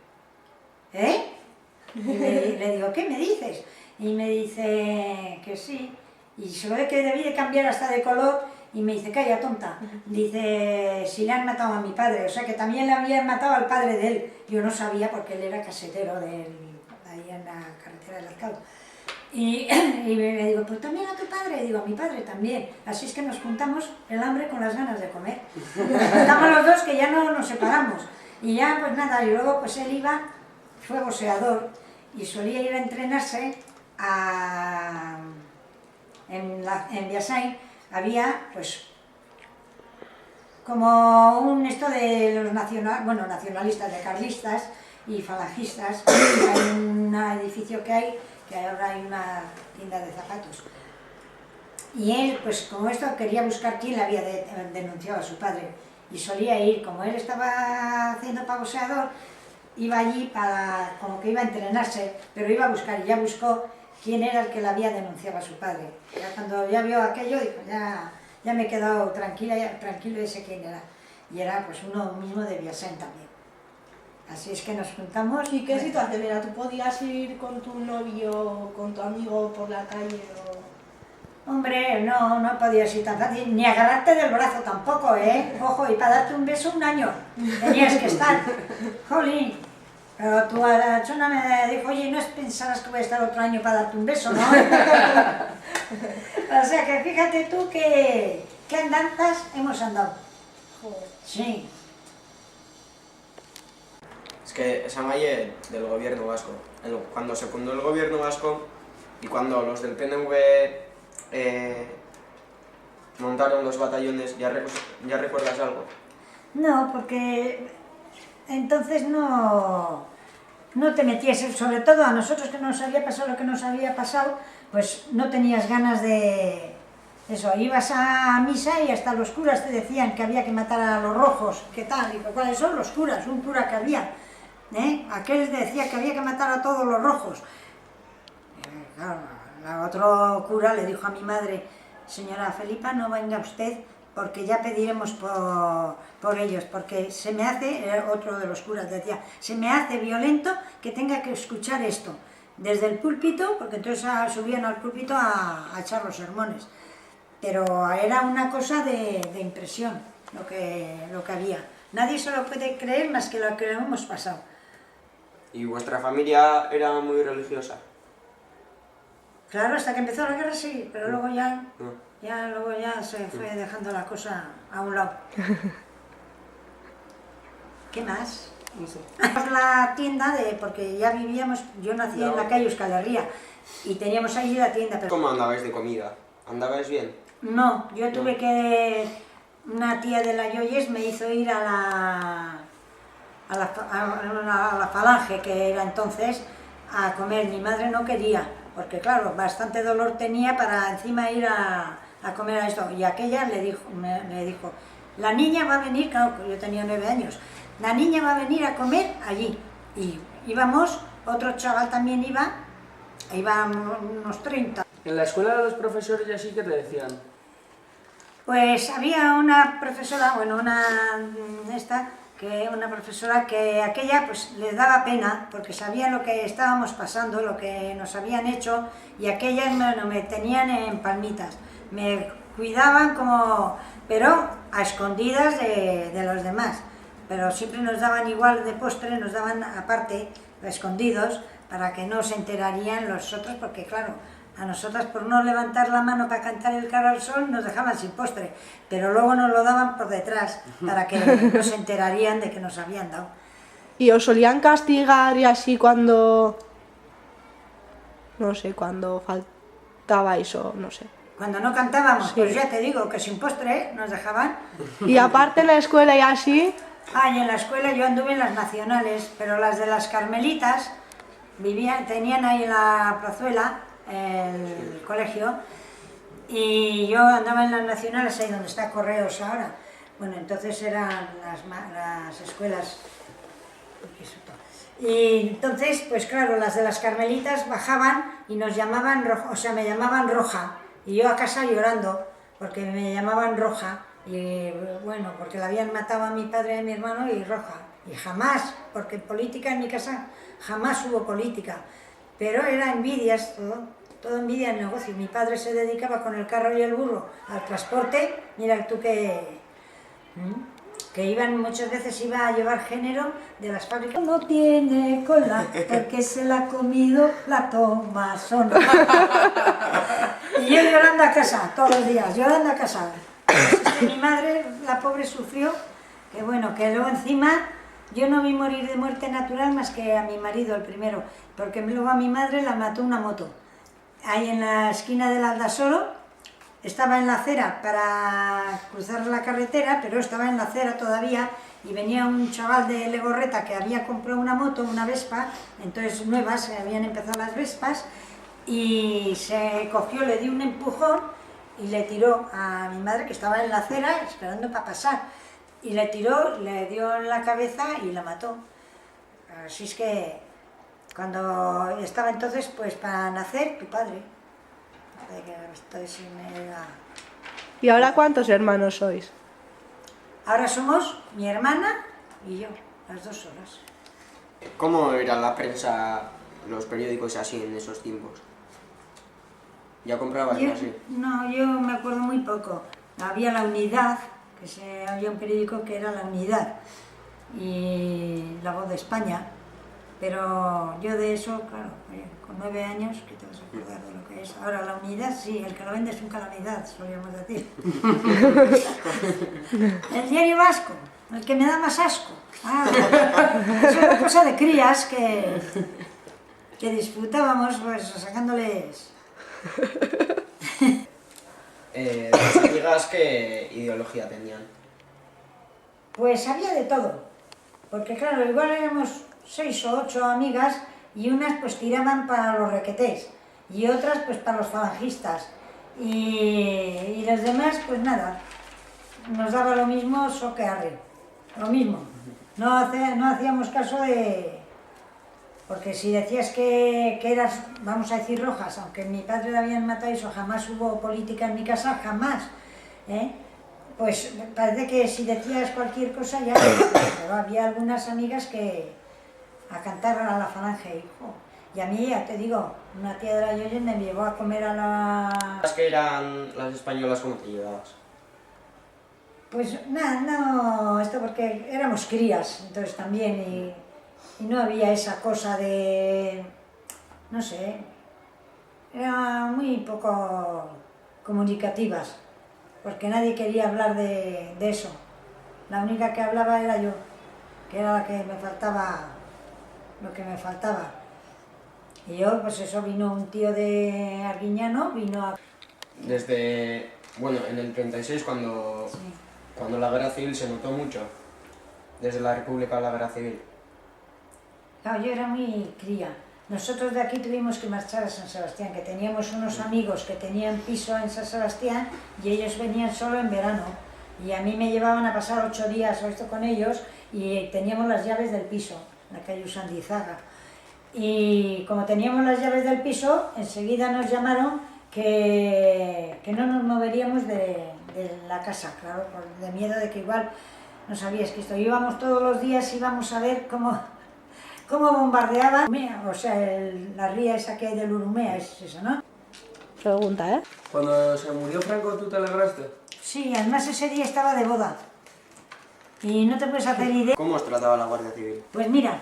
Y le digo, ¿qué me dices? Y me dice que sí. Y se ve que debí de cambiar hasta de color, y me dice, calla, tonta. Dice, si le han matado a mi padre, o sea que también le habían matado al padre de él. Yo no sabía porque él era casetero ahí en la carretera del Lazcao. Y me digo, pues también a tu padre, y digo, a mi padre también. Así es que nos juntamos el hambre con las ganas de comer. Nos juntamos los dos que ya no nos separamos. Y ya, pues nada, y luego pues él fue boxeador, y solía ir a entrenarse en Biasain. Había, pues, como esto de los nacionalistas, de carlistas y falangistas. Hay un edificio que ahora hay una tienda de zapatos. Y él, pues como esto, quería buscar quién le había denunciado a su padre. Y solía ir, como él estaba haciendo para boxeador, iba allí como que iba a entrenarse, pero iba a buscar, y ya buscó quién era el que le había denunciado a su padre. Ya cuando ya vio aquello, dijo, ya me he quedado tranquilo y sé quién era. Y era pues uno mismo de Biasain también. Así es que nos juntamos. ¿Y qué situación era? ¿Tú podías ir con tu novio, con tu amigo por la calle o...? Hombre, no podías ir tan fácil, ni agarrarte del brazo tampoco, Ojo, y para darte un beso 1 año tenías que estar. Jolín. Pero tú a La Chona me dijo, oye, no pensarás que voy a estar otro año para darte un beso, ¿no? O sea que fíjate tú que andanzas hemos andado. Joder. Sí. Es que esa malle del gobierno vasco, cuando se fundó el gobierno vasco y cuando los del PNV montaron los batallones, ¿ya recuerdas algo? No, porque entonces no te metías, sobre todo a nosotros que nos había pasado lo que nos había pasado, pues no tenías ganas de eso, ibas a misa y hasta los curas te decían que había que matar a los rojos, ¿qué tal? Y ¿cuáles son los curas? Un cura que había, aquel decía que había que matar a todos los rojos. Claro, otro cura le dijo a mi madre, señora Felipa, no venga usted, porque ya pediremos por ellos, porque se me hace, otro de los curas decía, se me hace violento que tenga que escuchar esto. desde el púlpito, porque entonces subían al púlpito a echar los sermones. Pero era una cosa de impresión lo que había. Nadie se lo puede creer más que lo que hemos pasado. ¿Y vuestra familia era muy religiosa? Claro, hasta que empezó la guerra sí, pero luego ya se fue dejando la cosa a un lado. ¿Qué más? No sé. La tienda, porque ya vivíamos, yo nací en la calle Euskal Herria y teníamos ahí la tienda. Pero... ¿Cómo andabais de comida? ¿Andabais bien? No, yo tuve que... Una tía de la Yoyes me hizo ir a la Falange, que era entonces, a comer. Mi madre no quería, porque claro, bastante dolor tenía para encima ir a comer a esto. Y aquella me dijo, la niña va a venir, claro, yo tenía 9 años, la niña va a venir a comer allí. Y íbamos, otro chaval también iba unos 30. ¿En la escuela de los profesores y así qué te decían? Pues había una profesora, una profesora que aquella pues les daba pena porque sabía lo que estábamos pasando, lo que nos habían hecho, y aquellas me tenían en palmitas, me cuidaban pero a escondidas de los demás, pero siempre nos daban igual de postre, nos daban aparte, escondidos, para que no se enterarían los otros, porque claro, a nosotras por no levantar la mano para cantar el Cara al Sol nos dejaban sin postre, pero luego nos lo daban por detrás para que no se enterarían de que nos habían dado. ¿Y os solían castigar y así cuando, no sé, cuando faltabais o no sé? Cuando no cantábamos, Sí. pues ya te digo que sin postre nos dejaban. Y aparte en la escuela y así... Y en la escuela yo anduve en las nacionales, pero las de las Carmelitas tenían ahí en la plazuela el colegio, y yo andaba en las nacionales, ahí donde está Correos ahora. Bueno, entonces eran las escuelas. Y entonces, pues claro, las de las Carmelitas bajaban y nos llamaban me llamaban Roja, y yo a casa llorando, porque me llamaban Roja, y bueno, porque la habían matado a mi padre y a mi hermano, y Roja. Y jamás, porque política en mi casa jamás hubo política. Pero era envidias, todo envidia en negocio. Mi padre se dedicaba con el carro y el burro al transporte. Mira tú que muchas veces iba a llevar género de las fábricas. No tiene cola porque se la ha comido la Tomasona. Y yo llorando a casa, todos los días, llorando a casa. Mi madre, la pobre, sufrió, que bueno, que luego encima... Yo no vi morir de muerte natural más que a mi marido, el primero, porque luego a mi madre la mató una moto. Ahí en la esquina del Aldasoro, estaba en la acera para cruzar la carretera, pero estaba en la acera todavía, y venía un chaval de Legorreta que había comprado una moto, una Vespa, entonces nuevas, habían empezado las Vespas, y se cogió, le dio un empujón y le tiró a mi madre, que estaba en la acera esperando para pasar. Y le tiró, le dio en la cabeza y la mató. Así es que cuando estaba entonces, pues para nacer, tu padre. ¿Y ahora cuántos hermanos sois? Ahora somos mi hermana y yo, las dos solas. ¿Cómo era la prensa, los periódicos así en esos tiempos? ¿Ya comprabas así? No, yo me acuerdo muy poco. Había La Unidad, había un periódico que era La Unidad, y La Voz de España, pero yo de eso, claro, con 9 años, ¿qué te vas a acordar de lo que es? Ahora La Unidad, sí, el que lo vende es un calamidad, solíamos decir. El Diario Vasco, el que me da más asco. Es una cosa de crías que disfrutábamos, pues, sacándoles... ¿Las amigas qué ideología tenían? Pues había de todo, porque claro, igual éramos 6 o 8 amigas, y unas pues tiraban para los requetés, y otras pues para los falangistas, y los demás pues nada, nos daba lo mismo so que arre, lo mismo, no hacíamos caso de... Porque si decías que eras, vamos a decir, rojas, aunque mi padre la habían matado, eso jamás hubo política en mi casa, jamás, pues parece que si decías cualquier cosa ya, pero había algunas amigas que a cantar a la Falange, hijo. Y a mí, ya te digo, una tía de la Lloyen me llevó a comer a la... Las que eran las españolas, ¿cómo te llevabas? Pues nada, no, esto porque éramos crías, entonces también, y no había esa cosa de, no sé, eran muy poco comunicativas, porque nadie quería hablar de eso. La única que hablaba era yo, que era la que me faltaba, lo que me faltaba. Y yo, pues eso, vino un tío de Arguiñano, vino a... Desde, bueno, en el 36, cuando la guerra civil se notó mucho, desde la República a la guerra civil. Claro, yo era muy cría. Nosotros de aquí tuvimos que marchar a San Sebastián, que teníamos unos amigos que tenían piso en San Sebastián y ellos venían solo en verano. Y a mí me llevaban a pasar 8 días o esto con ellos y teníamos las llaves del piso, en la calle Usandizaga. Y como teníamos las llaves del piso, enseguida nos llamaron que no nos moveríamos de la casa, claro, de miedo de que igual no sabías que esto. Íbamos todos los días, íbamos a ver cómo bombardeaban, o sea, la ría esa que hay del Urumea, es eso, ¿no? Pregunta, ¿eh? Cuando se murió Franco, ¿tú te alegraste? Sí, además ese día estaba de boda. Y no te puedes hacer idea. ¿Cómo os trataba la Guardia Civil? Pues mira,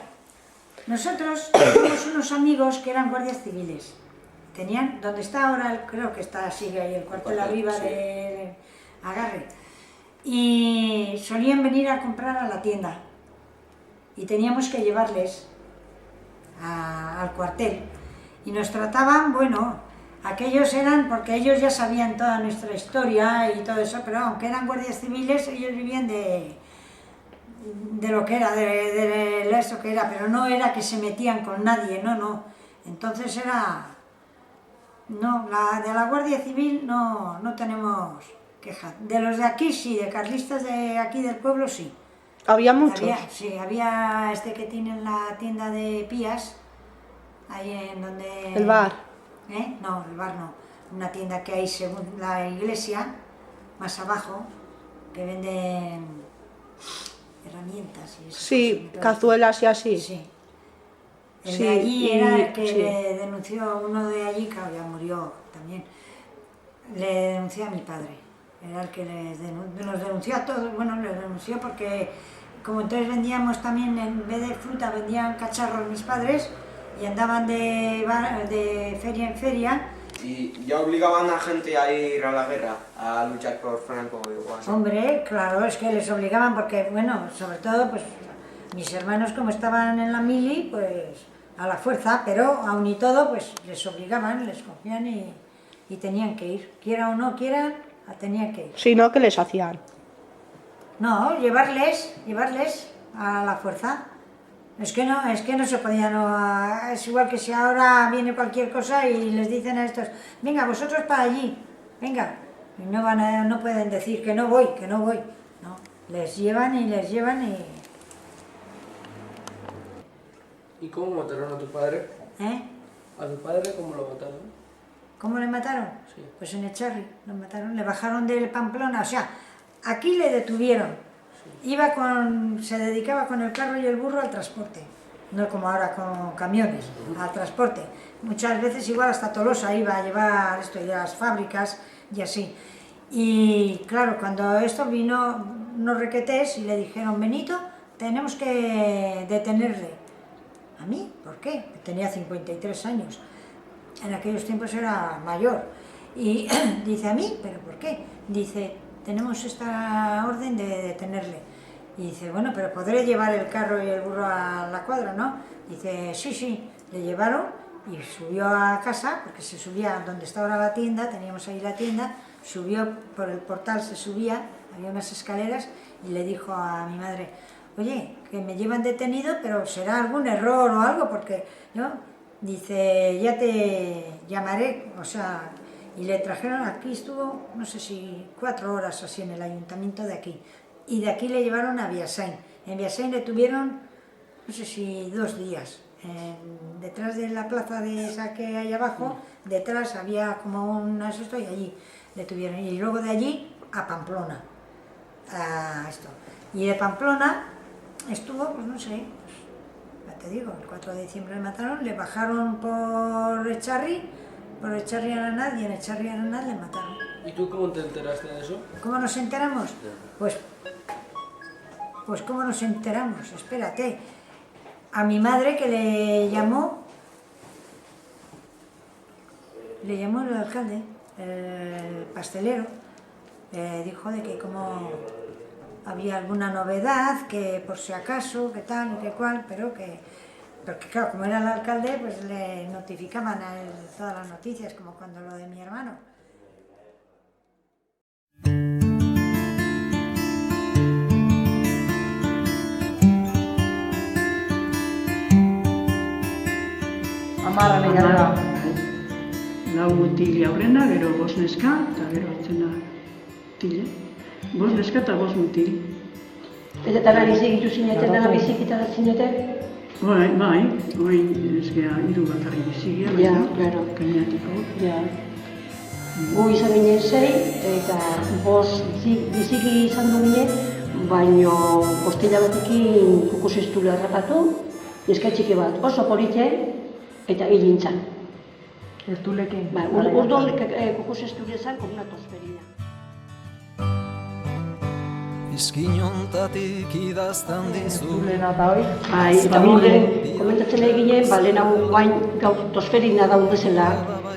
nosotros teníamos unos amigos que eran guardias civiles. Tenían, donde está ahora, creo que sigue ahí el cuartel arriba de Agarre. Y solían venir a comprar a la tienda. Y teníamos que llevarles al cuartel. Y nos trataban, bueno, aquellos eran, porque ellos ya sabían toda nuestra historia y todo eso, pero aunque eran guardias civiles, ellos vivían de lo que era, de eso que era, pero no era que se metían con nadie, no. Entonces era... No, de la Guardia Civil no tenemos queja. De los de aquí sí, de carlistas de aquí del pueblo sí. ¿Había muchos? Había este que tiene la tienda de Pías, ahí en donde... ¿El bar? No, el bar no. Una tienda que hay según la iglesia, más abajo, que venden herramientas y eso. Sí, cazuelas y así. Sí. El de allí era el que le denunció, uno de allí, claro, ya murió también, le denunció a mi padre. Era el que nos denunció a todos, bueno, les denunció porque como entonces vendíamos también, en vez de fruta, vendían cacharros mis padres y andaban de feria en feria. ¿Y ya obligaban a gente a ir a la guerra, a luchar por Franco o así? Hombre, claro, es que les obligaban porque, bueno, sobre todo, pues, mis hermanos como estaban en la mili, pues, a la fuerza, pero aún y todo, pues, les obligaban, les cogían y tenían que ir. Quiera o no quieran, tenían que ir. Si no, ¿qué les hacían? No, llevarles a la fuerza. Es que no se podía, no, es igual que si ahora viene cualquier cosa y les dicen a estos, venga, vosotros para allí, venga. Y no pueden decir que no voy, no. Les llevan y... ¿Y cómo mataron a tu padre? ¿A tu padre cómo lo mataron? ¿Cómo le mataron? Sí. Pues en Echarri lo mataron, le bajaron del Pamplona, o sea, aquí le detuvieron. Sí. Se dedicaba con el carro y el burro al transporte, no como ahora con camiones, al transporte. Muchas veces igual hasta Tolosa iba a llevar esto y a las fábricas y así. Y claro, cuando esto vino unos requetés y le dijeron, Benito, tenemos que detenerle. ¿A mí? ¿Por qué? Tenía 53 años. En aquellos tiempos era mayor. Y dice, ¿a mí? ¿Pero por qué? Dice, tenemos esta orden de detenerle. Y dice, bueno, pero podré llevar el carro y el burro a la cuadra, ¿no? Dice, sí. Le llevaron y subió a casa, porque se subía donde está ahora la tienda, teníamos ahí la tienda, subió por el portal, se subía, había unas escaleras, y le dijo a mi madre, oye, que me llevan detenido, pero será algún error o algo, porque yo, dice, ya te llamaré, o sea, y le trajeron, aquí estuvo, no sé si 4 horas así en el ayuntamiento de aquí, y de aquí le llevaron a Biasain. En Biasain le tuvieron, no sé si 2 días, detrás de la plaza de esa que hay abajo, detrás había como unas esto y allí le tuvieron, y luego de allí a Pamplona, a esto. Y de Pamplona estuvo, pues no sé, te digo, el 4 de diciembre le mataron, le bajaron por Echarri Aranaz y en Echarri Aranaz le mataron. ¿Y tú cómo te enteraste de eso? ¿Cómo nos enteramos? Pues ¿cómo nos enteramos? Espérate. A mi madre que le llamó el alcalde, el pastelero, dijo de que como había alguna novedad, que por si acaso, que tal y que cual, pero que... Porque claro, como era el alcalde, pues le notificaban a él todas las noticias, como cuando lo de mi hermano. Amarra negarra. Lau mutili aurrena, gero 5 neska, eta gero atzena tile. 5 neska eta 5 mutili. Eta dara bizikitu zineten, dara bizikita zineten? Bai, oin ezkea 3 bakarri bizikia, claro. Kainatiko. Gu izan ginen 6, eta 5 biziki izan du ginen, baino postila batekin kukusestula harrapatu, neska txiki bat oso polite, eta hilintzan. Estulekin? Bai, urduan kukusestula izan, con una tosferina. Izkinontatik idaztan dizu. Estulena eta hoi? Bai, eta horren komentatzen eginen, lehen hau guain tosferina daun bezala,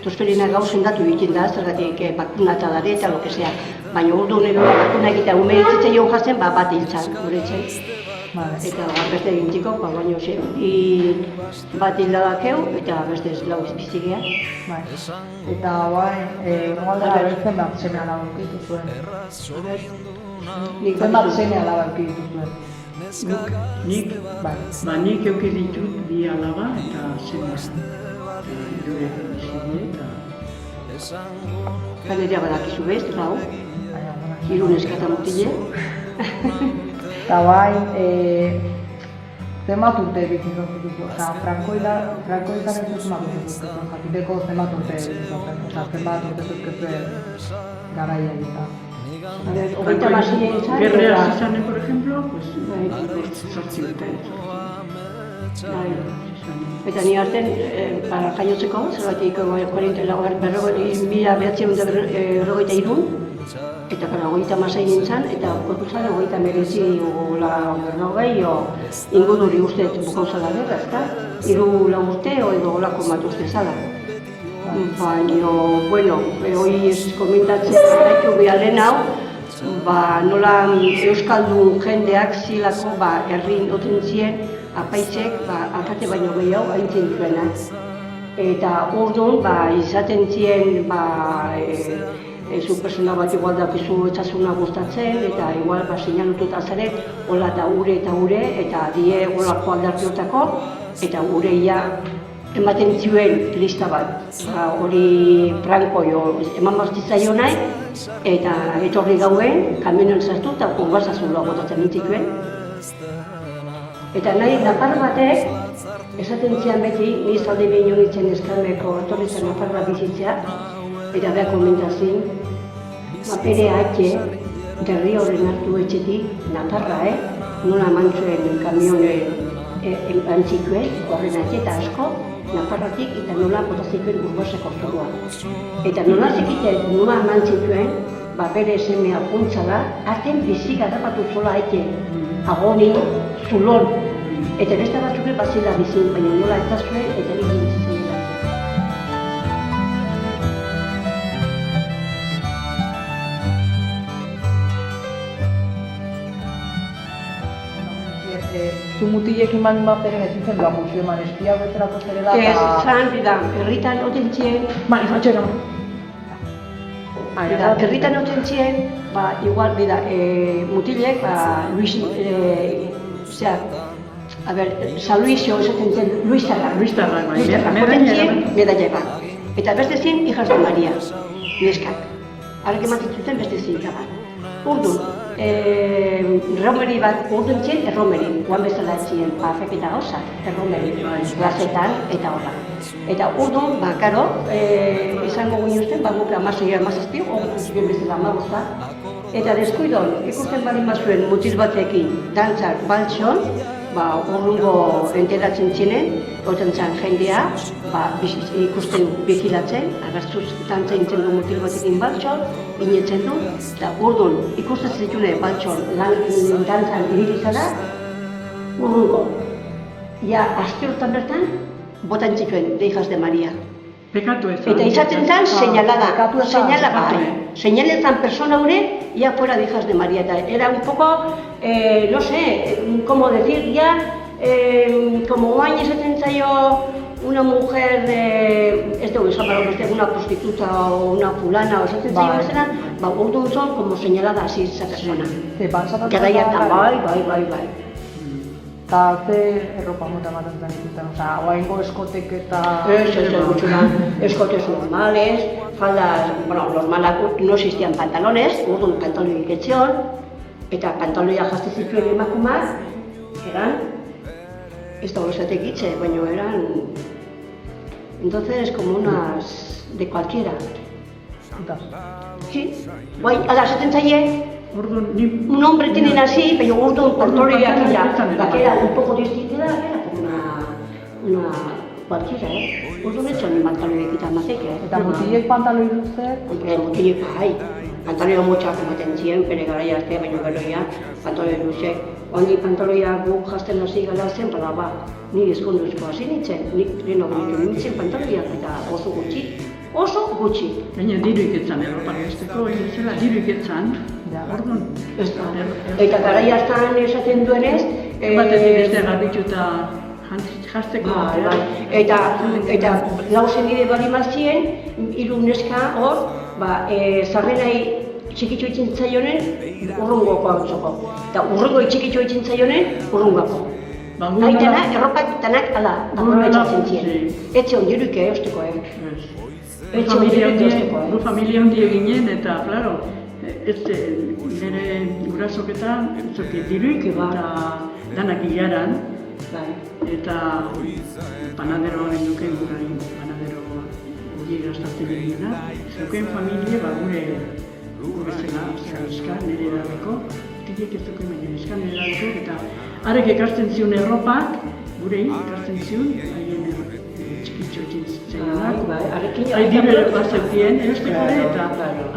tosferina gau zendatu egiten da, zergatik bakunata dare eta lo que sea. Baina urdu nero bakuna egitea ume hitzitzen joan jazen, bat hiltzan, gure etxai. Eta beste egintiko, baina bat hildadakeu eta beste lau bizigea. Eta normaldera bertzen bat seme alaba ukitu zuen. Zen bat seme alaba ukitu zuen. Nik euki ditut 2 alaba eta seme gure bizigea eta... Ganerea badakizu bez, lau, 3 neska eta mutile. Eta bai, zenbat urte bizitzen zituzu, frankoizan ez zenbat urte zituzu, jakiteko zenbat urte bizitzen, zenbat urte zuzkezuen garaia eta. Hogeita masile izan. Gerrea zizane, por ejemplo, pues, 8 urte. Eta ni harten, jaiotzeko, zerbatik 1993, eta 36 nintzen, eta korpuzan 39 inguduri uste bukauzala berra, ezta? 3 urte edo olako bat uste zala. Baina, bueno, hori ez komentatzen gaitu beharen hau, nola euskaldun jendeak zilako herrin oten ziren, apaizek, alkate baino gehiago haintzen duenak. Eta orduan, izaten ziren, zu persona bat igual dakizu etxasuna gustatzen, eta igual sinalututa zare, hola eta ure, eta die holako aldartiotako, eta ureia ematen zuen lista bat. Hori Franko eman baztitzaio nahi, eta etorri gauen, kamionan sartu eta urbazazula botatzen nintzituen. Eta nahi napar batek, esaten zian beti, ni zalde behin honitzen eskarmeko etorri zen napar bat bizitzea, eta behar komentazin, bere atxe, gerri horren hartu etxetik, naparra, nola mantzuen kamionen antzituen, horren atxe eta asko, naparratik eta nola botazituen urbazeko zurua. Eta nola zekiten, nola mantzituen, bere semea puntzala, aten bizik harrapatu zola atxe, agoni, zulon, eta beste batzure bazila bizin, baina nola eta zuen eta egin zen. Zu mutilekin baldin baperen ez zitzen duan musio eman eskia bezalako zerela eta... Zan, herritan oten ziren... Herritan oten ziren, igual, mutilek, Luis... San Luisio esaten zen, Luis Tarra. Oten ziren, medalla bat. Eta beste ziren, hijas de Maria, neskak. Arrek ematen zuten beste ziren bat. Urdun, erromeri bat urdun ziren, erromeri, guan bezala ziren, pafek eta gauzak, erromeri, glazetan eta horra. Eta urdun, karo, izango guinuzten, guk 16-17, ogutu ziren bezala amagozta, eta deskuidon, ikusten bali mazuen mutil batekin, dantzak, baltson, urrungo enteratzen ziren, oten zen jendea, ikusten bizilatzen, agertuz tantzen zen du mutil batekin baltxor, inetzen du, eta urdun ikusten zitune baltxor dantzan ibilizara, urrungo. Ja, aste hortan bertan, botan zituen de Hijas de Maria. Pekatu ez. Eta izaten zen señalada, señaletan persona hori, ya fuera de Hijas de Maria. Era un poco, no sé, cómo decir, ya, como guain esaten zaio una mujer de, ez dugu esan baro beste, una prostituta o una fulana, o esaten zaio bezala, orduan son como señalada así esa persona. Garaiatan, bai. Eta ze erropa mota ematen zen ikusten, oza, oaingo eskotek eta... Escotes normales, faldas, bueno, normales no existían pantalones, orduan pantaloiak etzion, eta pantaloiak jazte zituen emakumak, eran, ez dago esatek itxe, baina eran... Entonces, como unas de cualquiera. Sí, guai, ala, esaten zaie, un hombre tienen así, pero un pantaloia aquella, que era un poco distinta, era como una cualquiera, Orduan ez zuen pantaloiak eta mazeke. Eta mutilek pantaloi luze? Mutilek bai. Pantaloi motxak ematen ziren, bere garaia arte, baina gero pantaloi luze. Honi pantaloiak guk jazten hasi gara zen, bada ni eskonduzko hasi nintzen, nik leheno genitu nintzen pantaloiak eta oso gutxi. Baina diruik etzan, Europan besteko, zela diruik etzan, orduan. Eta garaia hartan esaten duenez... Batetik beste garbituta jazteko. Eta lau zenide bali mazien, hiru neska hor, zarrenai txikitxo itzen zaionen, urrungoko hartzoko. Eta urrungo txikitxo itzen zaionen, urrungako. Gaitena, erropak tanak ala, aprobetsatzen ziren. Etxe ondiruik eusteko, Etxe ondiruik eusteko, Gu familia hondi eginen eta, claro, nire gurasoketan, diruik eta danak hilaran. Eta panadero genduken gurari, panadero hori gaztatzen egina. Zeuken familie, gure bezala, neska, nire edadeko, tilek ez duken baina neska nire edadeko, eta harek ekartzen zion erropak, gurei ekartzen zion, haien txikitxo txintzenak, hain diru bazeukien, erosteko eta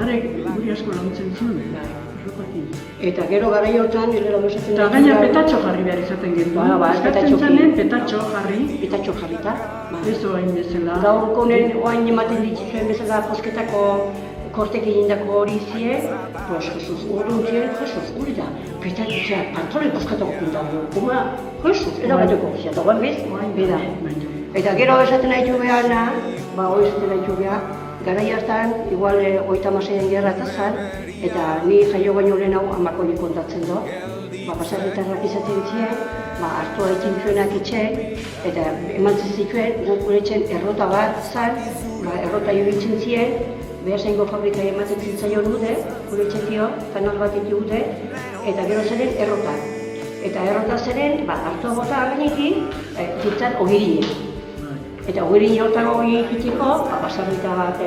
harek guri asko laguntzen zion, erropakin. Eta gero garai hortan, eta gaina petatxo jarri behar izaten gendu. Eskatzen zanen petatxo jarri. Petatxo jarrita. Ez oain bezala. Gaurko oain ematen ditzuen bezala posketako kortek egindako hori zie, pues Jesus, urrun ziren, Jesus, hori da, petatxo, pantoloi posketako pintago. Kuma, Jesus, erabateko zia, eta guan bez, beda. Eta gero esaten nahi behana, hori esaten nahi behar, garai hartan, igual 36 gerra eta zan, eta ni jaio baino lehen hau amakoiek kontatzen do. Pasarretarrak izaten ziren, hartua itzen zuenak itxen, eta emantzen zituen, gure etxen errota bat zan, errota ibiltzen ziren, behar zaingo fabrikai ematen zintzaion dute, gure etxetio, kanal bat dute, eta gero zeren errota. Eta errota zeren, hartua bota agenekin, zitzat ogirine. Eta ogirine hortago egiteko, pasarreta bat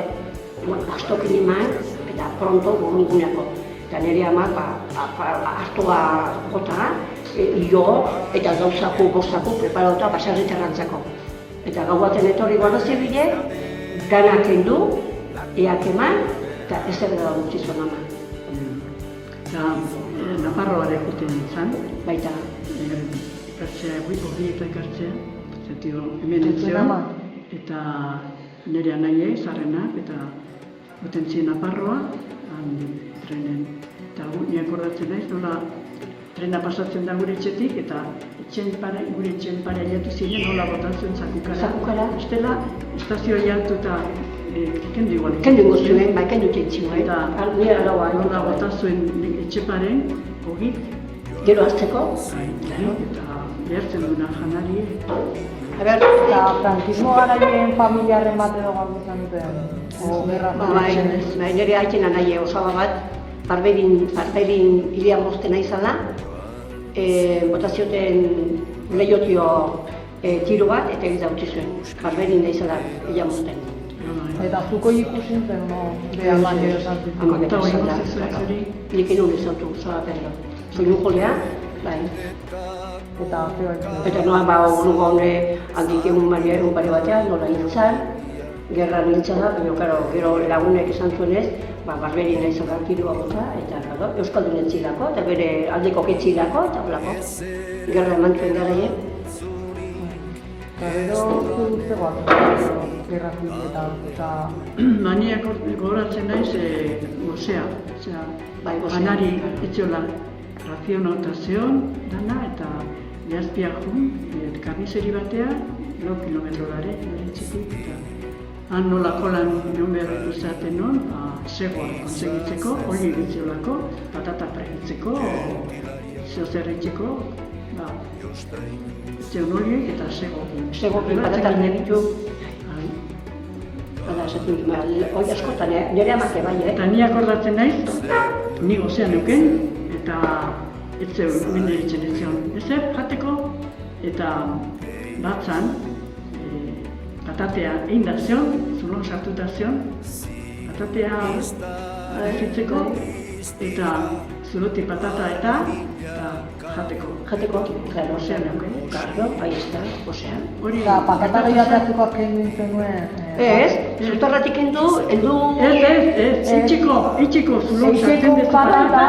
astokin eman, eta pronto gurunguneko. Eta nire amak hartua jota, jo eta gauzako gozako preparauta basarriterrantzako. Eta gau baten etorri guardazi bide, danak kendu, eak eman, eta ez da gutxi zuen ama. Eta Nafarroa ere juten izan. Baita. Ikartzea, horieto ikartzea, zetio hemen etzean, eta nire anaie, zarrenak, eta juten ziren Nafarroa, trenen. Eta ni akordatzen naiz, nola trena pasatzen da gure etxetik, eta gure etxen pare aliatu ziren, nola botan zuen zakukara. Estela, estazioa jaltu eta kendu igual. Kendu ingoztuen, kendu txentzioa. Eta nola botan zuen etxeparen, hogit. Gero hartzeko? Eta behartzen duena janari. Eta frankismo garaien familiarren bat edo gaur izan duten? Nire haitxen anaie osaba bat, Barberin hilean bostena izala, botazioten lehiotio tiro bat eta egiz dautzi zuen. Barberin da izala hilean bosten. Eta zuko ikusin zen, no? Amakera izan da. Nik enun izan du, zoa perro. Soy un jolea, bai. Eta zeba Eta noa, orduan handik egun pare batean, nola hiltzan, gerran hiltzan da, baina, gero lagunek esan zuenez, barberi nahi zaukat kirua bota, eta Euskaldunen txilako, eta bere aldeko ketxilako, eta holako. Gerra eman zuen garaien. Eta gero, zegoak, gerra ziletan, eta... Maniak gogoratzen naiz, gozea, anari etxola, razionautazion dana, eta lehazpiak jun, karnizeri batea, 4 kilometrolare, txipik, eta han nola kolan non behar izaten non, segoa konsegitzeko, oli egitziolako, patata fregitzeko, zeozer egiteko, zeon oliek eta segokin. Segokin patata nebitu. Hala, esaten dut, hori askotan, nire amake bai, Eta ni akordatzen naiz, ni gozean euken, eta ez zeuen, menderitzen ez zeon. Ezer, jateko, eta batzan, patatea egin da zion, zulon sartuta zion, patatea egitzeko, eta zuloti patata eta jateko. Jateko, claro, Gozean euken. Claro, ahí está, gozean. Eta patata gehiago kendu nintzen nuen... Ez, zutarratik heldu... Ez, itxiko zulon sartzen dezu patata,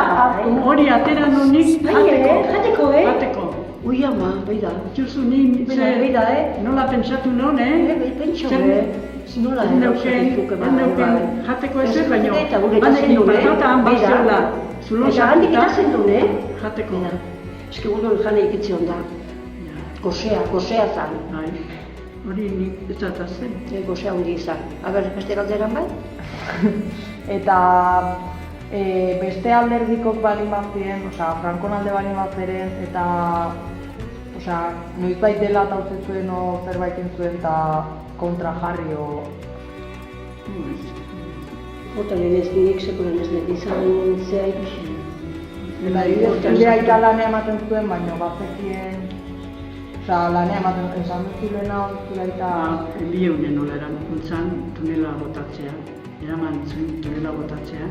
hori atera nonik jateko, Jateko. Ui ama, bai da. Juzu ni, nola pentsatu non, Nola neuken jateko ezer, baina banekin patataan baziola zulon sartuta jateko. Eski gure jane ikitzion da. Gozea zan. Hori nik ez zen. Gozea hundi izan. Aber, beste galderan bai? Eta beste alderdikok bali mazien, Frankon alde bali mazeren, eta noizbait dela eta uste zuen o zerbait entzuen eta kontra jarri o... Jota nenez, nik sekuren ez net izan zea ikusi. Zure aita lanea ematen zuen, baina bazekien... lanea ematen esan duzulena zure aita... Bieunen nola erantzun tunela botatzea, eraman zuen tunela botatzea,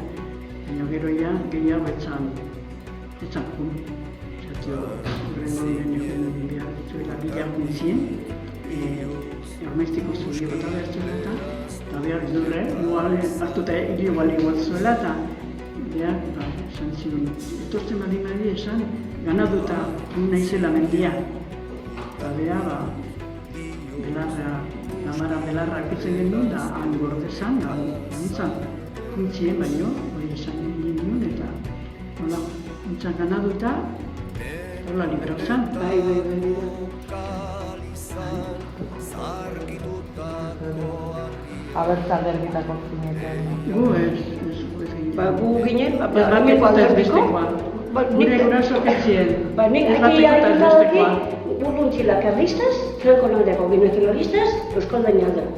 baina gero gehiago etzan jun. Zatio, horrengo diren behar dituela bilago nintzien, ormaiztiko zuri bota behar zuela eta behar dure, hartuta hiri bali zuela eta behar, esan zion, etortzen badi esan, ganaduta naizela mendia. Eta behar, belarra ikutzen genuen da han gordezan, nintzen kuntzien baino, hori esan genuen eta hola, nintzen ganaduta, hola libero zan. Bai. Abertzan derbitako zineten. Gu ez. Gu ginen, Erramiko eta ezbestekoa. Gure guraso ketzien. Nik aki haituzadaki, urruntzila karlistaz, Frankon aldeko nacionalistas, Euskaldain aldeko.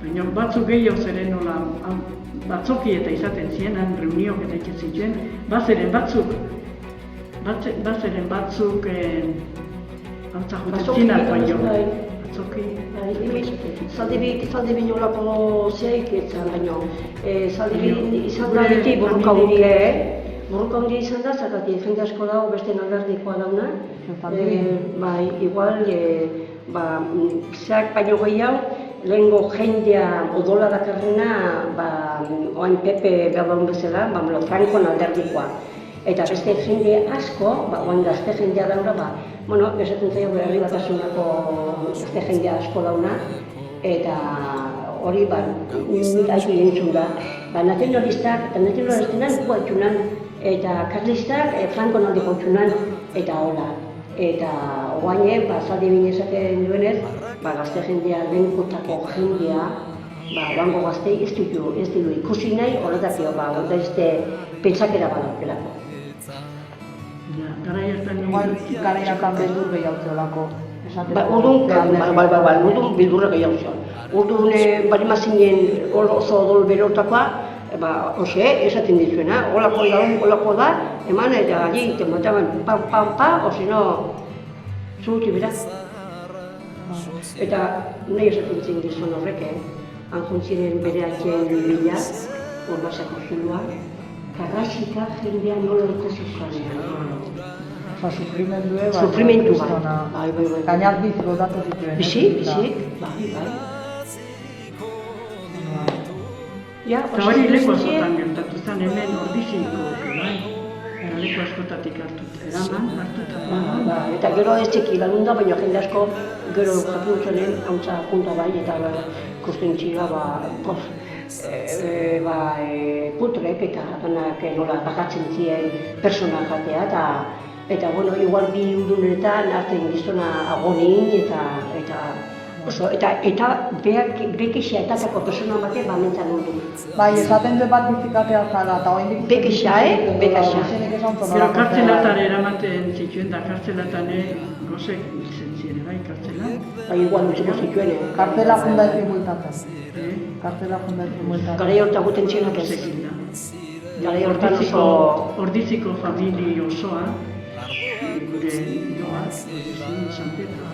Baina batzuk gehiago zeren nola, batzoki eta izaten zienan, reuniok eta itxetzen zituen, bazeren batzuk antza juten zinak baino. Batzoki. Zaldi binolako zeik etzan baino. Zaldi izan da beti borroka hundia, borroka hundia izan da, zakatik jende asko dago beste alderdikoa dauna. Bai, igual, zeak baino gehiago, lehengo jendea odola dakarrena, oain Pepe berdaun bezala, Frankon alderdikoa. Eta beste jende asko, oain gazte jendea daura, esaten zaio herri batasunako gazte jendea asko dauna, eta hori nik haitu jentzun da. Nacionalistak eta nacionalistenan gu haitzunan, eta karlistak Frankon aldeko haitzunan, eta hola. Eta oaine, zaldi bine esaten duenez, gazte jendea, lehenkotako jendea, oango gaztei ez du ikusi nahi horretakio, beste pentsakera badaukelako. Garai hartan beldur gehiago zeolako. Orduan bildurra gehiago zeon. Orduan bali mazinen oso odol berotakoa, esaten dizuena, holako da, eman eta gali temataban pa, osino, zuruti beraz. Eta nahi esaten zen dizuen horrek, han juntziren bere atxeen bila, horbasako zulua, karrasika jendea nola ikusizuan. Osa, sufrimendue, Sufrimendu bai. Gainar bizik odatu zituen. Bizik, bai. Eta hori leku askotan gertatu zen hemen ordiziko, bai? Leku askotatik hartuta. Eta gero ez txeki lanunda, baina jende asko gero japuntzenen hauntza junta bai, eta ikusten txila, putrek eta danak nola bakatzen ziren persona jatea, eta bueno, igual bi urunetan hartzen gizona agonin, eta bekexia etatako persona batek bamentzan hori. Bai, esaten dut bat bizikatea zala, eta hori dik... Bekexia, Bekexia. Gero kartzelatan eramaten zituen, da kartzelatan gozek izen ziren, bai, kartzelan? Bai, igual utzeko zituen. Kartzela fundazio multatzen. Kartzela fundazio multatzen. Garai horta guten txenak ez. Garai hortan oso... Ordiziko famili osoa, gure joa, San Pedro.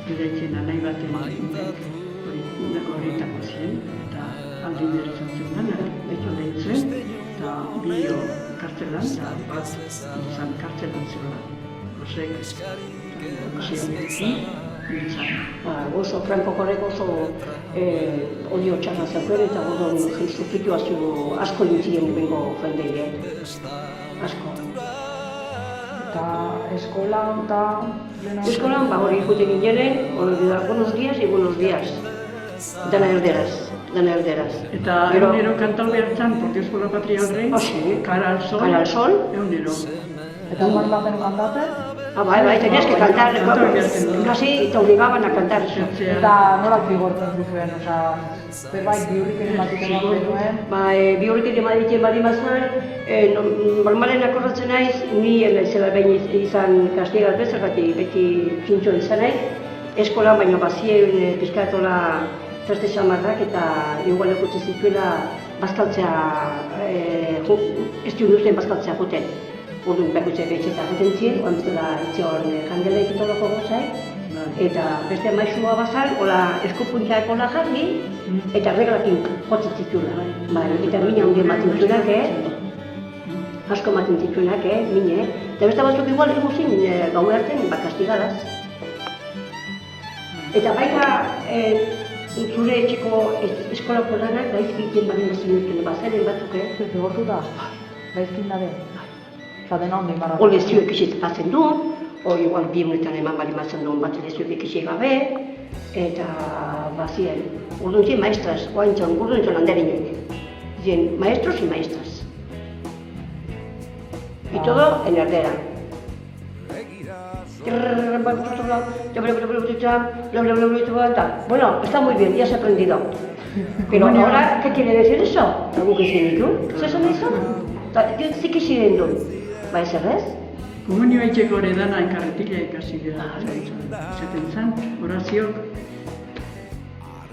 Bereikena nahi baten horretako ziren, eta aldin ere izan zen dana, beto lehitzen, eta bio kartzelan, eta bat izan kartzelan zela. Horrek, oso Franco horrek oso odio txarra zeuken, eta godon situazio asko dintzien bengo jendeie. Asko. Eta eskolan eta... Eskolan, hori juten ginen, buenos días y buenos días. Dana erderaz. Eta egunero kantau behartzen, porque eskola patria horre, Cara al Sol, egunero. Eta human baten kantatzen? Bai, tenías que cantar, casi te obligaban a cantar. Eta nola zigortzen zuen, zerbait bihurriken ematen duen? Bihurriken ematen badimazan, normalen akordatzen naiz, ni zela behin izan kastigat bezagatik beti txintxo izan nahi, eskolan baino bazien pizkatola traste samarrak eta igual ekutze zituela bazkaltzea, ez duzten bazkaltzea joten. Orduan bekutze betxeta juten ziren, oan bezala etxean jangela egitolako gozai, eta beste maizua bazan, hola eskupuntzak hola jarri, eta reglakin jotzen zituela. Eta mina hundien batzen zituenak, asko maten zituenak, mine. Eta beste batzuk igual eguzin gau hartzen, kastigadaz. Eta baita zure etxeko eskolako lanak gaizki egiten badin bazinen bazaren batzuk, zigortu da? Gaizkin dabe? O lezioek izitatzen du, o igual bi honetan eman bali matzen duen bat lezioek izit gabe, eta bazien, urduan zien maestras, oaintzan, urduan zien handerinoek. Zien maestros y maestras. Y todo en erdera. Bueno, está muy bien, ya se ha aprendido. Pero ahora, ¿qué quiere decir eso? ¿Algo que se dice? ¿Se son eso? Sí que siguen du. Ba ez errez? Komunioa itxeko hori dana enkarretila ikasi gara. Zaten zan, oraziok.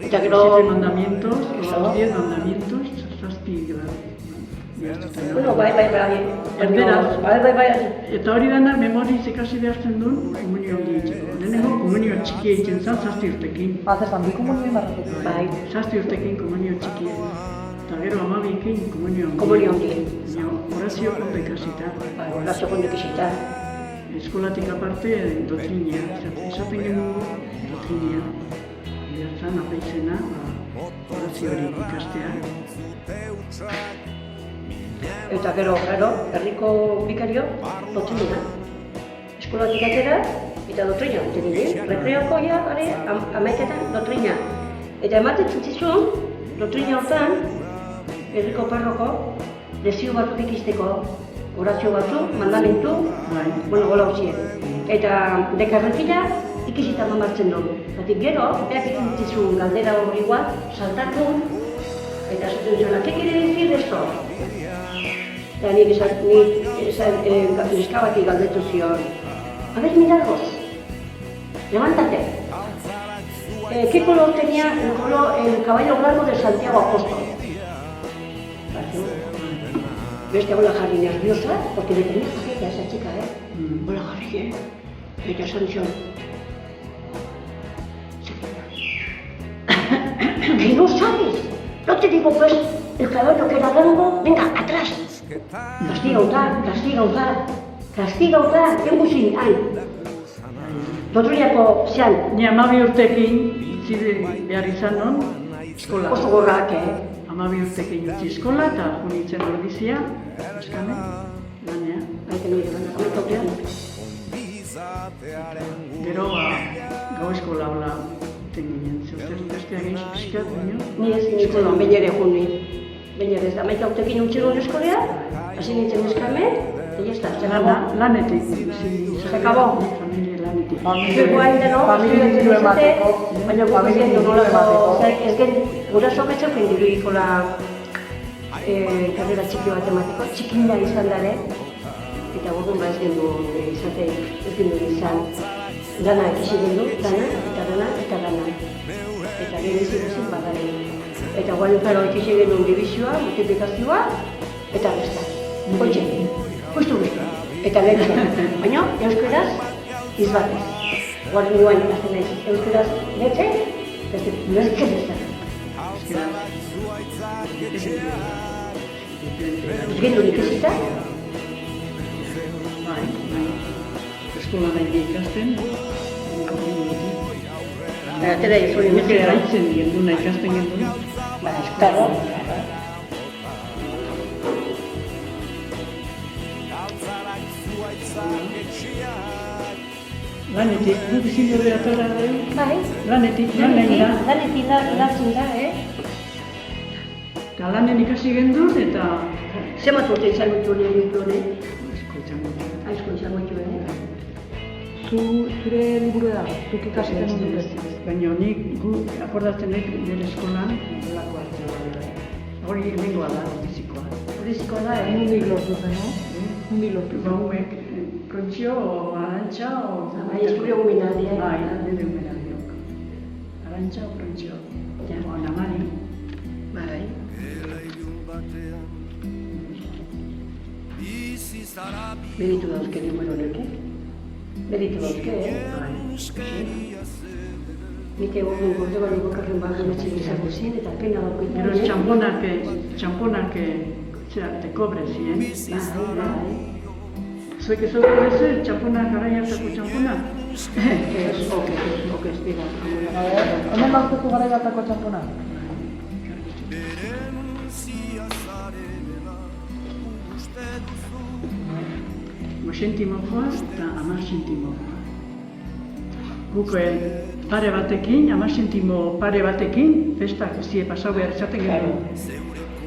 Eta gero... 7 mandamientos, o 10 mandamientos, zazpi gara. Bueno, bai. Erderaz. Bai. Eta hori dana memoriz ikasi behartzen duen komunioa hori itxeko. Lehenengo komunioa txikia itzen zan 7 urtekin. Zan, bi komunioa marraketu. Bai. 7 urtekin komunioa txikia. Eta gero amabikin komunioa handi. Horazio kondo ikasita. Horazio kondo ikasita. Eskolatik aparte, dotrina. Esaten genuen dotrina. Bidatzen, apeizena, horazio hori ikastea. Eta gero, herriko bikario, dotrina. Eskolatik atera, eta dotrina. Rekreoko ja, amaiketan dotrina. Eta ematen zizun, dotrina hortan, herriko parroko, lezio batzuk ikisteko, horazio batzuk, mandamentu, gola hautsien. Eta dekarretila ikisita mamartzen duen. Zatik gero, beak ikintzizun galdera hori igual, saltatu, eta esaten zuela, ¿qué quiere decir esto? Eta nik neskabati galdetu zion. A ver, miradlos, levántate. ¿Qué color tenía el caballo blanco de Santiago Apóstol? Beste hola jarri nerviosa, porque le tenía jajeta a esa chica, Hola jarri, eta esan zion. ¿Qué no sabes? No te digo pues el caballo que era blanco, venga, atrás. Kastiga uta, engusin, hain. Dotriako zean. Ni 12 urtekin utzi behar izan non, eskola. Oso gorrak, 12 urtekin utzi eskola eta junitzen ordizia, eskane, lanea. Aite nire baina, ametautean. Gero, gau eskola hola uten ginen, zeuter ikastea gehiago pixkat, baina? Ni ez nintzen, behin ere juni. Behin ere ez da, maika utekin utzi guen eskolea, hasi nintzen eskame, eta jazta, zekabo. Lanetik, zekabo. Familie lanetik. Zueko hain deno, zueko emateko, baina guztien nolako, ez gen, gurasok etxauken dirudikola karrera txiki bat emateko, txikinda izan dare, eta gordun ba ez gendu izate, ez gendu izan, dana ekisi gendu, dana. Eta gero izan badare. Eta guain zaro ekisi gendu divizioa, multiplikazioa, eta besta. Hoitxe, justu. Eta lehen baina euskaraz izbatez. Guain duan ikasten naiz, euskaraz letxe, lezke bezak. Ez gendu ikasita? Bai. Eskola nahi ikasten, Atera izuri Nik eraitzen genduna, ikasten genduna. Eskaro. Lanetik, guk izin dure atara da? Bai. Lanetik, lanen da. Lanetik latzen da, Eta lanen ikasi gendun eta... Zemat urte izan mutu hori? Aizko izan mutu, Zure liburu da, zuk ikasiten dut. Baina nik, akordatzen nire eskolan, delako hartzea. Hori emengoa da, bizikoa. Bizikoa da, Nundik lortu zen, no? Nundik lortu zen. Bauek, prontxio, arantxa, Bai, eskure guminadia. Bai, nire guminadiok. Arantxa o prontxio. O namari. Bai. Beritu dauzke numero honekin. Beritu dauzke, Nik egon gorde bali bokarren baldunetzen izango zien, eta pena daukit. Gero txamponak, te kobre zien. Bai. Zuek ez okurreze, txamponak, garai hartako txamponak? Ez dira. Hemen bauztuko garai hartako txamponak? Sentimokoa eta 10 sentimokoa. Guk pare batekin, 10 sentimo pare batekin, festak zie pasau behar izaten gero.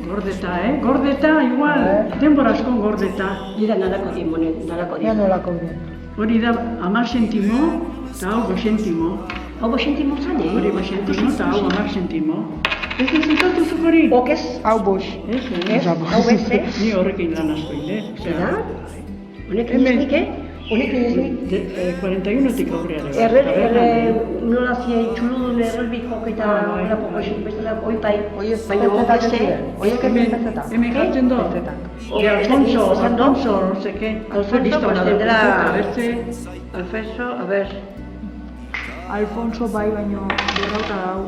Gordeta, Gordeta, igual, denbora askon gordeta. Ida nalako dien, nalako dien. Nolako dien. Hori da 10 sentimo eta hau 5 sentimo. Hau 5 sentimo zan, Hori 5 sentimo eta hau 10 sentimo. Ez ez zutatu zuk hori? Okez. Hau boix. Hau beste. Ni horrekin lan asko inde. Honekin iznik, Honekin iznik. 41-tik aurreara. Nola zia itxuludun errelbikok eta horrelako goxin bezala, oipai. Baina Oiek ez pezeta. Hemen jartzen do. Alfonso, no seke. Alfonso, dela... Alfonso, a ber. Alfonso bai baino berrauta hau.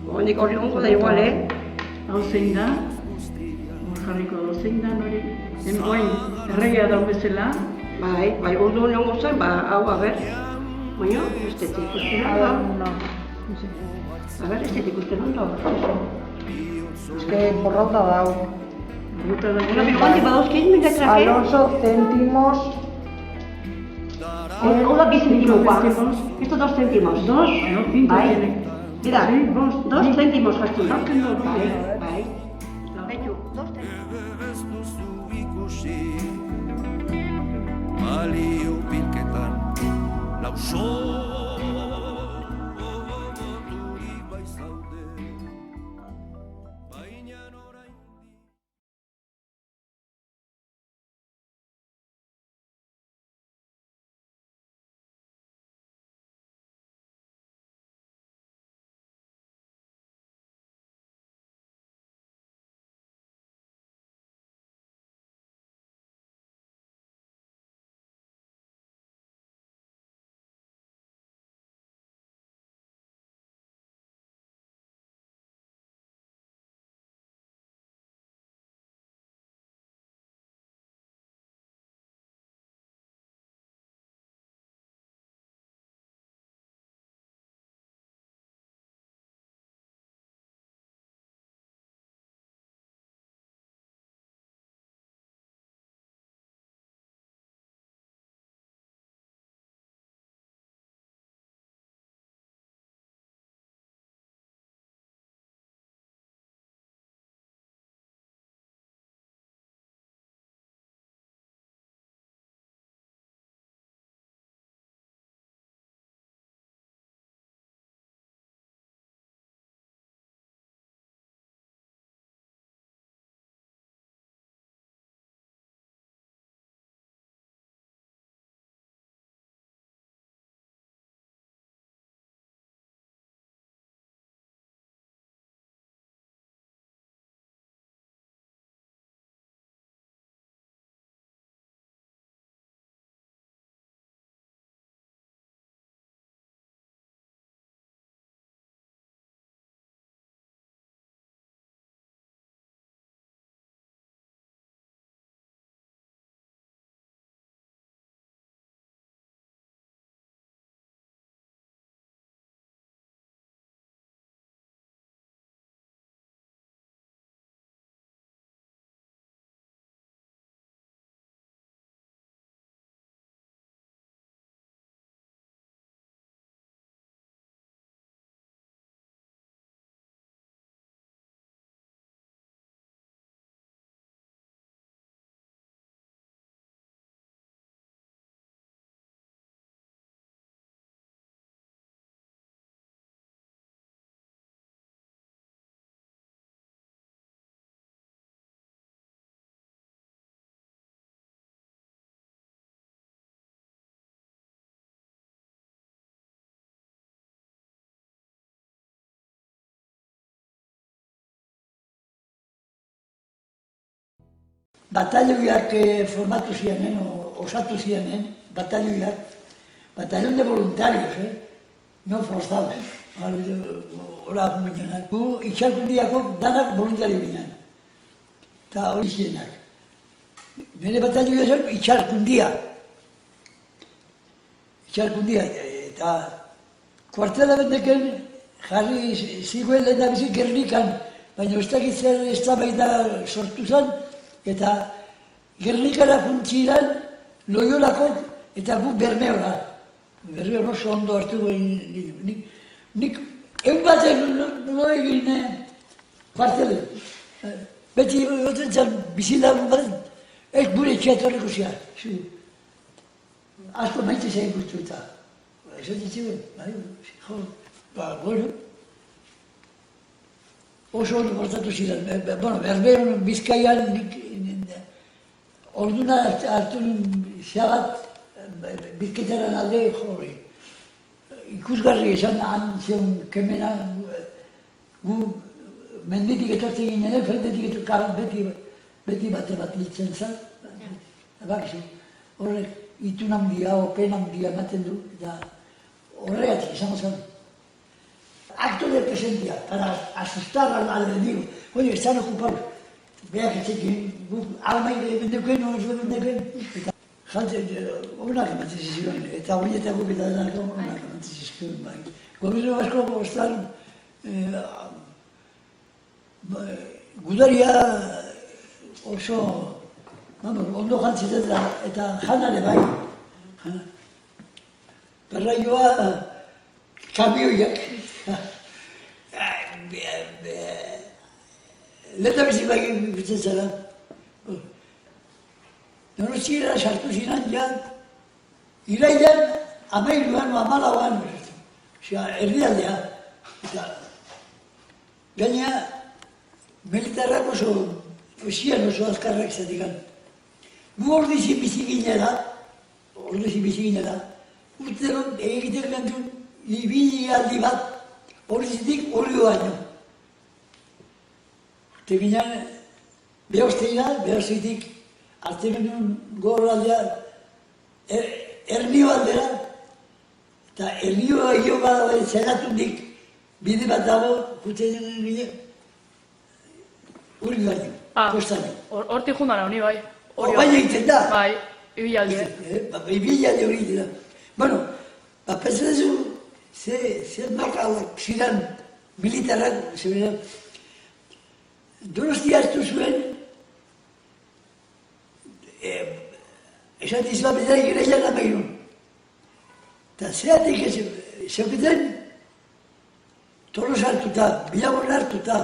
Honik horri gongo da igual, Hau zein da? Jarriko do zein da, nori? Engoin, erregea daun bezala. Bai, ordu hongo zen, hau, a ber. Baina, ez dut ikusten ondo. A ber, ez dut ikusten ondo. Ez que borrauta dau. Bilbonti badauzkin, mindetrake? Alonso, centimos... Hola, 2 centimokoa. Esto 2 centimos. 2? No, 5 tiene. Mira, 2 centimos jastu. Bai. Betxu, 2 centimos. Balio bilketan lauso batalloiak formatu ziren, osatu ziren, batalloiak, batallón de voluntarios, no forzados. Hola, ginen. Gu itxalkundiako danak voluntario ginen. Eta hori zienak. Nire batalloia zen itxalkundia. Itxalkundia. Eta kuartela bendeken jarri ziguen lehen da bizi Gernikan, baina ez dakit zer eztabaida sortu zen, eta Gernikara funtziran Loiolako eta gu Bermeora. Bermeora oso ondo hartu guen nik egun batek no egin kuartelen. Beti oten zen bizilagun bat, ez gure etxeatorreko ziar. Asko maite zen guztu eta. Ez dut ziren, bueno, oso hori portatu ziren. Bermeon Bizkaian nik orduna hartu nuen xabat Bizkaitaren alde hori. Ikusgarri esan han zion kemena gu menditik etortzen ginen, frentetik etortzen beti bate bat litzen zen. Horrek itun handia, open handia ematen du, eta horregatik izango zen. Acto de presencia, para asustar al enemigo. Oye, están ocupados. Vea que alma bendeuken, no bendeuken. Onak ematen zizioen, eta horietako eta denako onak ematen zizioen. Gobierno Basko estan gudaria oso ondo jantzitzen da, eta janare bai. Garraioa kamioiak. Leta bizipak bitzen zara. Donostiara sartu zinan ja, irailan, 13an o 14an, erdialdea. Gaina, militarrak oso azkarrak zatikan. Gu ordizi bizi ginela, urteron egiten gantun, ibili aldi bat, ordizitik Orio baino. Urte ginen, behozteitik, arte genuen gorraldea, Ernio aldera, eta Ernioa hio bada zeratundik, bide bat dago, jutzen ginen, Orio baino, kostane. Hortik jundana honi bai. Baina egiten da. Bai, ibilalde. Ibilalde hori egiten da. Bueno, pentsatzen zer makalak ziren militarrak, Donostia hartu zuen, esan dizua bedera irailan 13. Eta zeratik zeuketen, Tolos hartuta, Bilabon hartuta.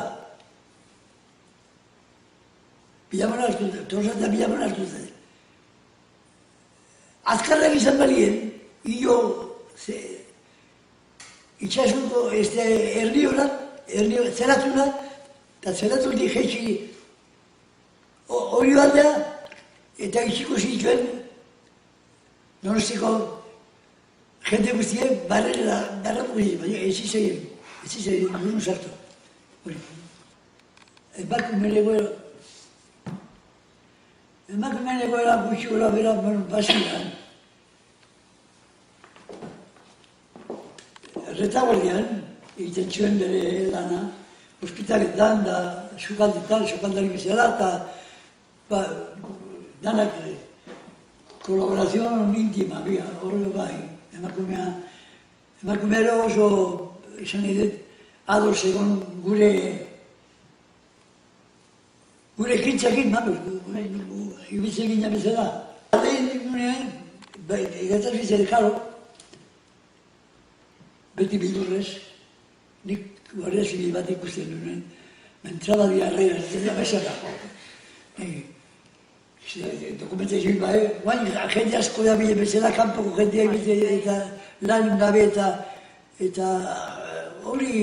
Tolosa eta Bilabon hartuta. Azkarrak izan balien, itxasuko Ernionak, zeratunak, eta zeratutik jetxi Orio aldea, eta itxiko zituen Donostiko jende guztien barratu ginen, baina ez izan, gurun sartu. Emakumen egoera gutxi gora bera basian. Retaguardian, egiten zuen bere lana, ospitaletan da sukaldari bezala, eta danak kolaborazioan intima, horre bai, emakumea oso, esan edet, ados egon gure ekintzakin, ibitzen ginen bezala. Aldein digunean, egatzen bizen, karo, beti bildurrez, nik guardia zibil bat ikusten duen, mentraba diarrea, ez da bezala. Dokumentazioin bai, guain jende asko da bile bezala, kanpoko jendea eta lan gabe eta hori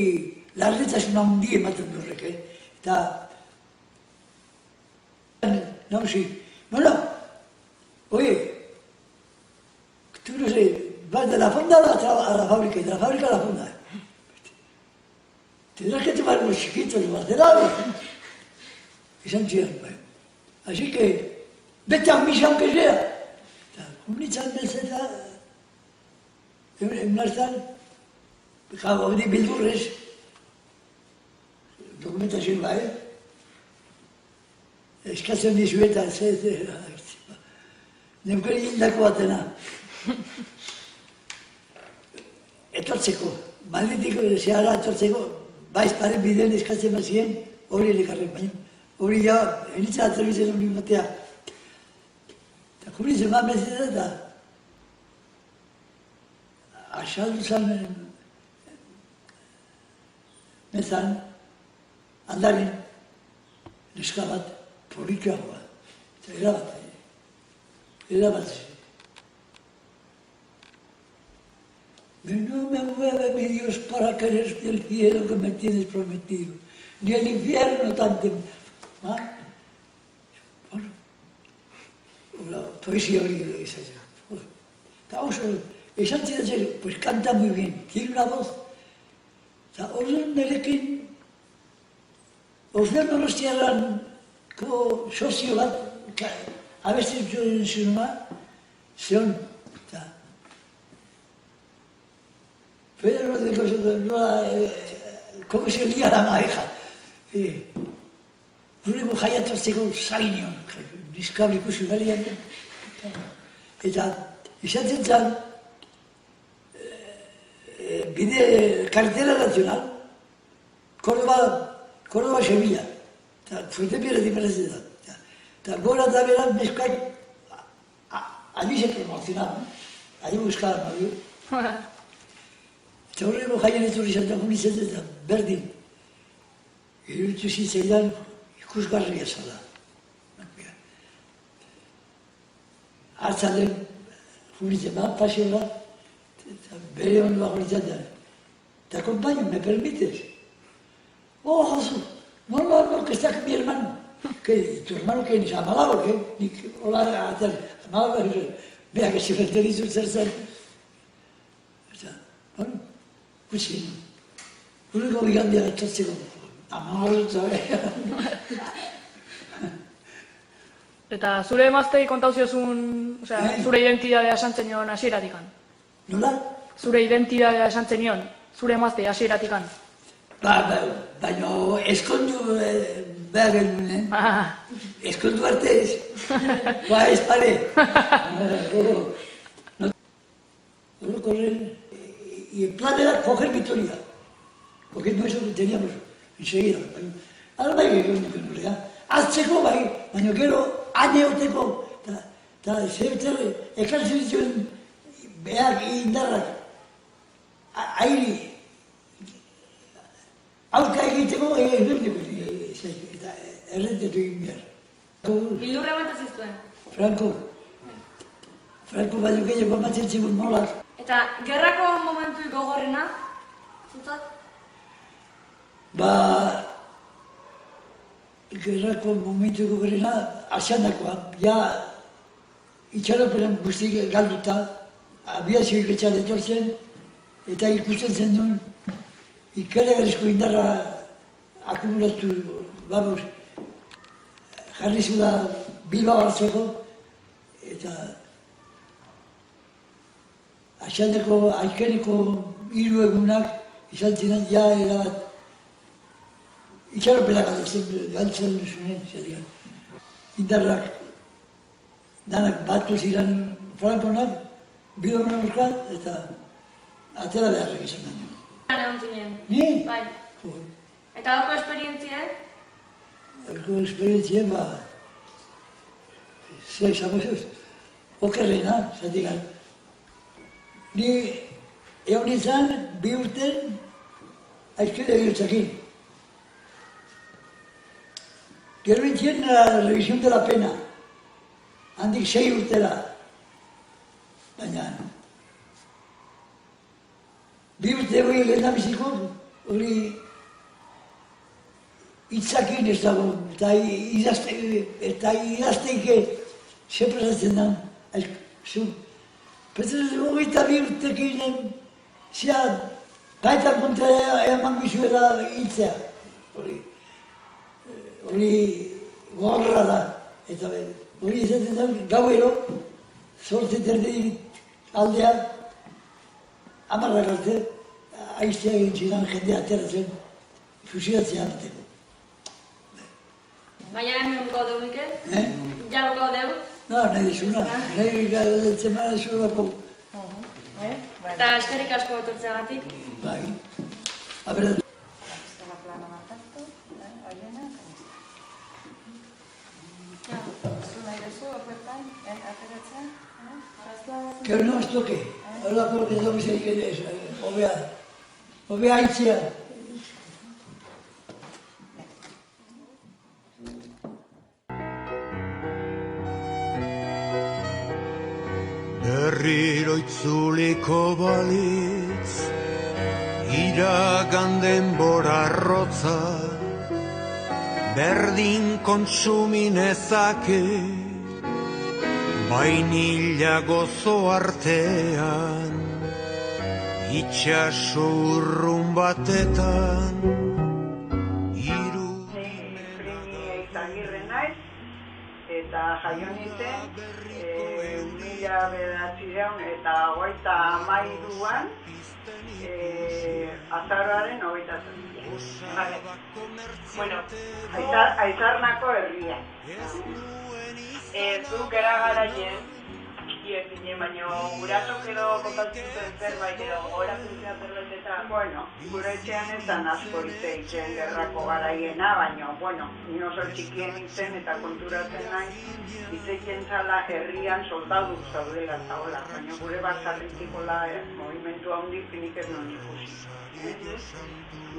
larretasuna hundi ematen durrek, eta nauzi, bueno, oye, tú no sé, vas de la fonda a la fábrica y de la fábrica a la fonda. Tendrás que tomar unos chiquitos, los de lado. Y son chidos, así que bete ambisan bezea. Eta unitzan bezeta, egunartan, hori bildurrez, dokumentazio bai, eskatzen dizu eta neukeri hildako batena. Etortzeko, Madridiko zehara etortzeko, baiz pare bidean eskatzen bazien, hori elekarren baina. Hori ja, enitzen atrebitzen hori batea. Eta kubritzen bat bezeta eta asaldu zan mezan, aldaren, neska bat, polikoagoa. Eta erabat. No me mueve mi Dios para quererte el cielo que me tienes prometido, ni el infierno tanto. Bueno, poesía hori izatea. Eta oso, esan zidatzen, pues canta muy bien, tiene una voz. Eta oso nerekin, oso Donostiarran, sozio bat, abesten zuen zeon. Pedro de ¿cómo se lía la madeja? Urreko jaiatortzeko zainion, diskabli ikusi galian. Eta izaten zan, bide carretera nacional, Córdoba-Sevilla. Eta Fuerteventura diferentzia da. Eta gora eta beran mezkoak, allí se promocionaban, allí buscaban avión. Eta horreko jaien etorri zantakun izaten da, berdin. Iruditu zitzaidan ikusgarria zala. Hartzalen junitzen bat, pasio bat, eta bere honu bago izaten. Te acompaño, ¿me permites? Oh, Jesús, no, que está aquí mi hermano. ¿Qué? ¿Tu hermano qué? ¿Es amalado o qué? Hola, amalado, vea que si me te dice un ser. Bueno, pues sí. Único que cambia esto es que amalado todavía. Eta zure emaztei kontau ziozun, zure identidadea esan zenion hasieratikan? Nola? Zure identidadea esan zenion, zure emaztei hasieratikan? Baina eskondu behar genuen, eskondu arte ez. Ez pare. Luego correr, y el plan era coger Vitoria, porque no eso lo teníamos enseguida. Ahora bai egin dut, hartzeko bai, baina gero aneoteko, eta zertzen ekartzen dituen behar indarrak, airi, aurka egiteko eta errentetu egin behar. Bildurra ematen ziztuen? Franco baino gehiago ematen zigun molak. Eta gerrako momentu gogorrena, zutzat? Gerrako momentu gogorrena, asiandakoa, ja itxaroperan guztik galduta, abiazioik etxar etortzen, eta ikusten zen duen, ikaragarrizko indarra akumulatu, vamos, jarri zula Bilbao hartzeko, eta asiandako aikeneko 3 egunak izan ziren ja erabat itxaropenak galtzen zuen, zerien. Indarrak danak batu ziren Frankonak, Bilbaonak eta atera beharrak izan gano. Egon zinen? Ni? Bai. Eta dako esperientzien? Dako esperientzien, zer esango zuz, okerrena, zatik. Ni egon izan 2 urten aizkide bihotzakin. Gero nintzen la revisión de la pena, handik 6 urtera, baina 2 urte hori lehendabiziko, hori hitzakin ez dago, eta idazteik zepresatzen da. Pentsatzen dugu 2 urtekin, zera, baita kontra eman gizuela hitzea, hori gorra da, eta hori izaten da, gauero, 8:30 aldea, 10 arte, aiztea egin zidan jendea ateratzen, fusilatzea harteko. Baina hemen gode Mikel? Ja gode? No, nahi zuna, nahi galdetzen mara zurako. Eta eskerrik asko etortzeagatik. Bai. A ver. Que no os toque. Hola, porque no sé qué es. Obvia aitzea. Berriro itzuliko balitz, iragan denbora arrotza, berdin kontsuminezake, bainila gozo artean, itxaso urrun batetan, eta jaio nintzen, 1953an, azaroaren 27. Bueno, Aizarnako herrian. Zu gara garaien, txikiek ginen, baina gurasok edo kontatzen zuen zerbait edo gogoratzen zuen zerbait eta... Bueno, gure etxean ezan asko itzeiten gerrako garaiena, baina, bueno, ni oso txikien izen eta konturatzen nahi, itzeiten zala herrian soldaduk zaudela eta hola, baina gure batzarritikola movimentu handi finik ez non ikusi.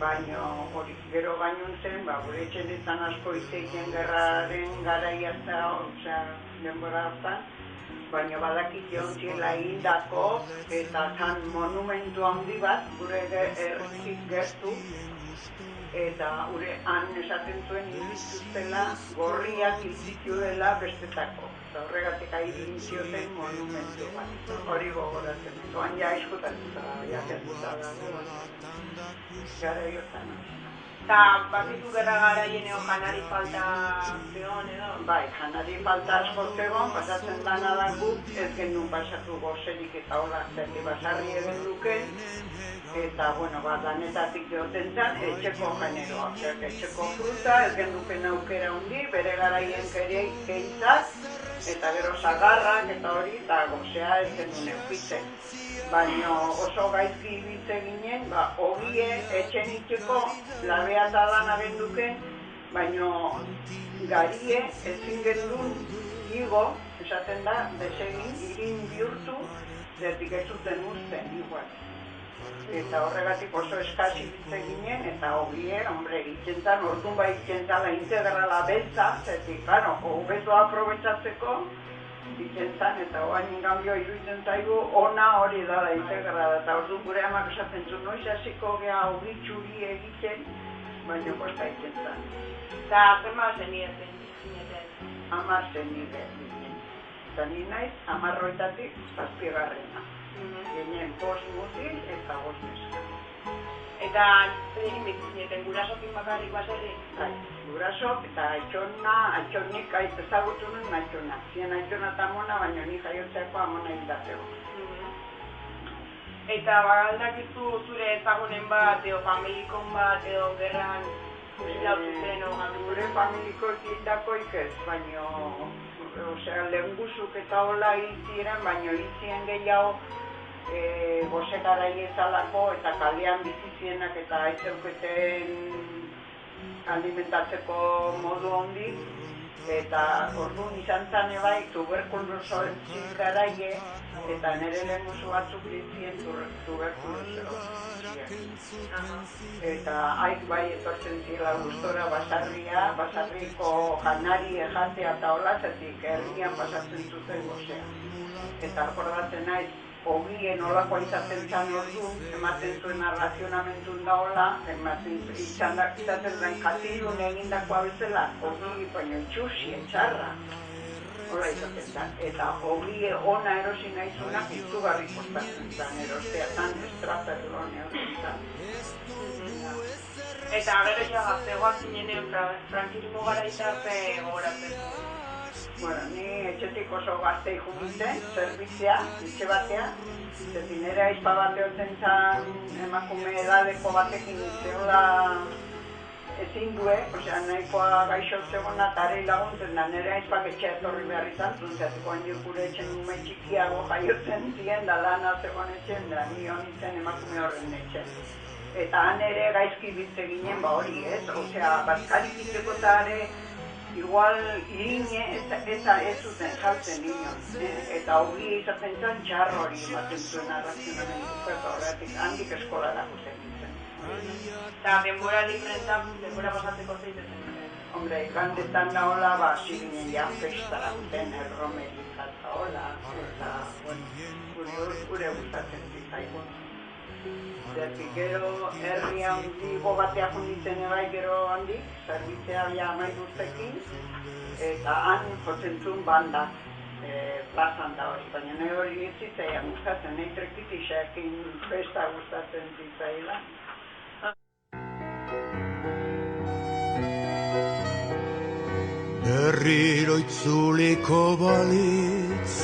Baina hori, gero gainun zen, gure etxean ezan asko itzeiten gerraren garaia eta, denbora hartan, baina badakit jontziela hildako eta zan monumentu handi bat, gure errik gertu, eta gure han esaten zuen hilizuztela gorriak hilzituela bestetako. Eta horregatik egin zioten monumentu bat. Hori gogoratzen. Oan ja eskutatzen zara, gara jotan. Eta bakitu gerra garaien eo janari falta zegoen edo? Bai, janari falta asko zegoen, pasatzen dana da guk, ez genuen pasatu gozerik eta hola zerri basarri egin duken, eta, bueno, danetatik joten zen, etxeko generoa, etxeko fruta, ez genduken aukera hundi, bere garaien keitzak, eta gero zagarrak eta hori, eta gozea ez genuen eukitzen. Baina oso gaizki ibiltze ginen, ogie etxen itxeko labea eta lan agenduken, baina garie ezin gendun igo, esaten da, desegin, irin bihurtu, zertik ez zuten uzten, igual. Eta horregatik oso eskasi ibiltze ginen, eta ogie, hombre, itxentan, orduan bai itxentala integrala beltza, zertik, claro, hobeto aprobetsatzeko, ikentzan, eta oain ingambio iruditzen zaigu ona hori dala integrada, eta orduan gure amak esaten zu, noiz hasiko gea aurritxuri egiten, baina kosta ikentzan. Eta zema zenien zineten? 10 zenide ginen. Eta ni naiz, 10-oitatik 7garrena. Ginen 5 mutil eta 5 neska. Eta zein bizineten gurasokin bakarrik baserri? Bai, gurasok eta altxonik ezagutu nuen altxona. Zien altxona eta amona, baina ni jaiotzeako amona hildateko. Eta bagaldakizu zure ezagunen bat, edo familikon bat, edo gerran hilautu zen, gure familiko hildakoik ez, baina lehengusuk eta hola hilzieran, baina hilzien gehiago gozekarai ezalako eta kalean bizizienak eta aizeuketen alimentatzeko modu handi, eta orduan izan zan ebai tuberkulosoetzik garaie eta nire lehengusu batzuk ditzien tuberkuloso. Eta haik bai etortzen zila gustora basarriko janari ejatea eta hola, zetik herrian pasatzen zuten gozea. Eta akordatzen naiz, ogien olakoa izaten zan orduan, ematen zuen arrazionamentun da hola, izaten zen katilun egindakoa bezala, ogi baino txusi, etxarra, hola izaten zan. Eta ogie ona erosi nahi zunak izugarri kostatzen zan, erostea zan estraperlone hori zan. Eta gero ja gaztegoak zinenean frankismo gara izarte gogoratzen. Bueno, ni etxetik oso gazte ikun nintzen, zerbizia, etxe batea. Zetin ere aizpa bat egoten zan emakume edadeko batekin zehola ezin due, nahikoa gaixo zegona eta ere laguntzen da, nire aizpak etxea etorri behar izan zuen, zatuko handik gure etxen nume txikiago jaiotzen ziren, da lana zegoen etxen, da ni honitzen emakume horren etxen. Eta han ere gaizki bitze ginen, hori ez, bazkari bitzeko eta ere, igual irine eta ez zuten jartzen nion, eta hori izaten zen txar hori ematen zuen arrazionamentu, eta horretik handik eskolara guzen nintzen. Eta denbora librentan, denbora pasatzeko zeitezen? Hombre, ikandetan nahola, hasi ginen ja festara guten, erromeri zaltza hola, eta, gure gustatzen zitzaigun. Zertik gero herri handigo batea junditzen ebai gero handik, zerbitzea ja amairurtekin, eta han jotzen zuen bandak plazan da hori, baina nahi hori ez zitzaian gustatzen, nahi trekitisakin festa gustatzen zitzaila. Berriro itzuliko balitz,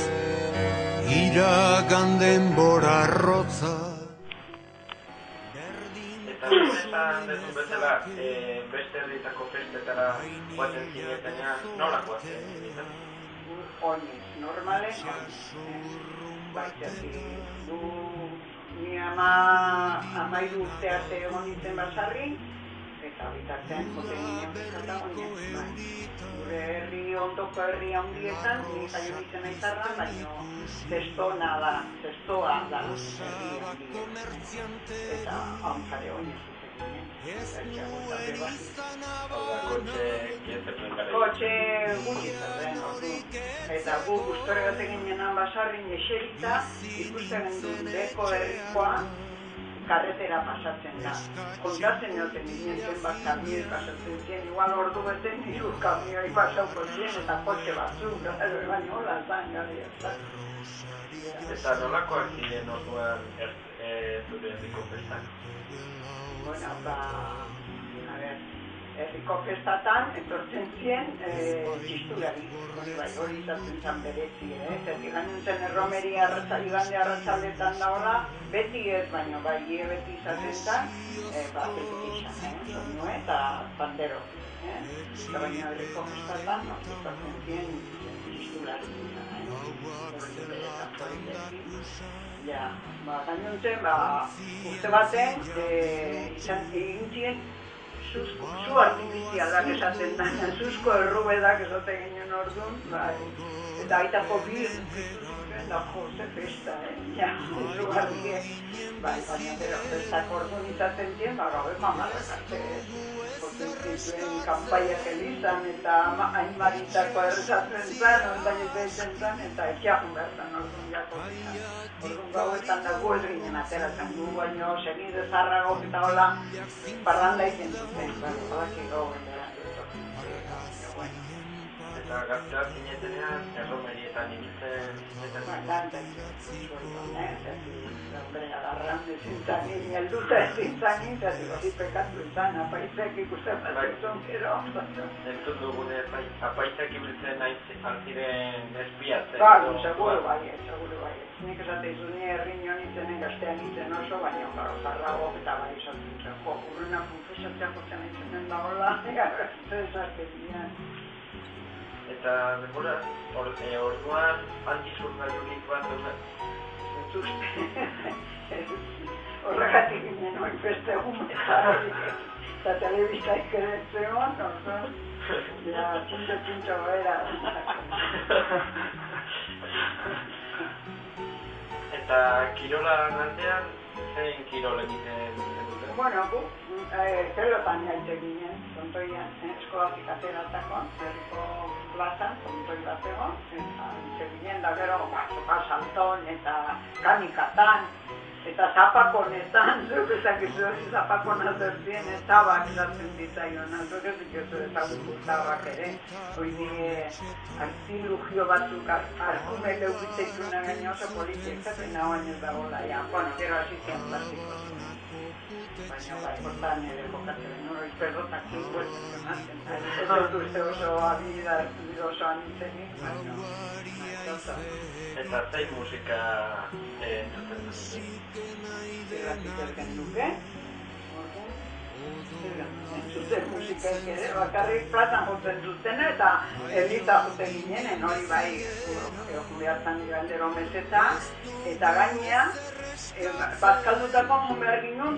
iragan denbora arrotza. Eta esan dezun bezala, beste herrietako festetara guatzen zinetenean, nola guatzen zinetan? Oinez, normales, baitzatik, ni amairu urte arte egon nintzen basarri, eta bitartean joten ginen bezala oinez, gure herri ondoko herri handietan, ni jaio nintzen aizarra, baina zestoa da herri handietan, eta hauntzare oinez zuten ginen, kotxe gutxi zaten, eta gu guztore batek ginen basarrin eserita, ikusten duen deko herrikoa, karretera pasatzen da. Kontatzen egoten ginen zen bat kamioi pasatzen ziren, igual ordu beten hiru kamioi pasauko ziren eta kotxe batzuk, baina hola zan gari ez. Eta nolakoak ziren orduan zure herriko festak? Bueno, herriko festatan etortzen ziren txistulari, hori izaten zan berezi, zertik gainuntzen erromeri igande arratsaldetan da hola, beti ez, baina bai beti izaten zan, trekitixan, soinu eta bandero. Eta baina herriko festatan, etortzen ziren txistulari, gainuntzen, urte baten, egin ziren zu artifizialak esaten da, zuzko errubedak esaten ginen orduan, eta aitako da jose festa, zugarrie, baina bero, festak orduan izaten ziren, gaueko amarrak arte, joten zituen kanpaiak elizan, eta hainbaritako errezatzen zan, ondaietzen zan, eta etxeakun bertan orduan jako zizan. Orduan gauetan da gu ez ginen ateratzen gu, baina segide zarragok eta hola parranda izen zuten, badaki gauen beran dut. Eta gaztea zinetenean, erromerietan ibiltzen zinetenean? Agarran ezin zanin, helduta ezin zanin, zati hori pekatu izan, apaizek ikusten batzun gero. Entzun dugune, apaizek ibiltzen altziren espiatzen? Claro, seguro baiet. Nik esate izu ni herri nionitzenen gaztean itzen oso, baina zarragok eta bai esatzen zen, urruna konfesatzea jotzen itzenen da hola, esarte zinean. Eta denbora, orduan antizurgailurik bat duen? Horregatik ginen hori beste egun eta telebiztaik ere zegoen, orduan, txintxo bera. Eta kirolan aldean, zein kirol egiten dute? Bueno, zelotan jaite ginen, kontoian, eskolatik ateratako, herriko plazan, kontoi bat egon, eta jaite ginen, da gero, salton eta kanikatan, eta zapakonetan, zuk ezakizu hori zapakona zertien, zabak zaten ditzaion, zuk ezakizu ezagutu zabak ere, hori artilugio batzuk arkume leukitzeituna gaino oso politik, zaten nagoen ez dagoela, ja, bueno, gero hasi zian plastiko. baina bai, hortan ere jokatzen, hori perrotak inguelten zenazten, ez dut uste oso habilidad oso anitzenik, baina Eta zein musika entzuten duzu? Zerratik erken duke, entzuten musikak ere, bakarrik plazan jotzen zuten eta elita joten ginen, hori bai, behartan galdero meseta, eta gainean, bazkaldutako hon behar ginen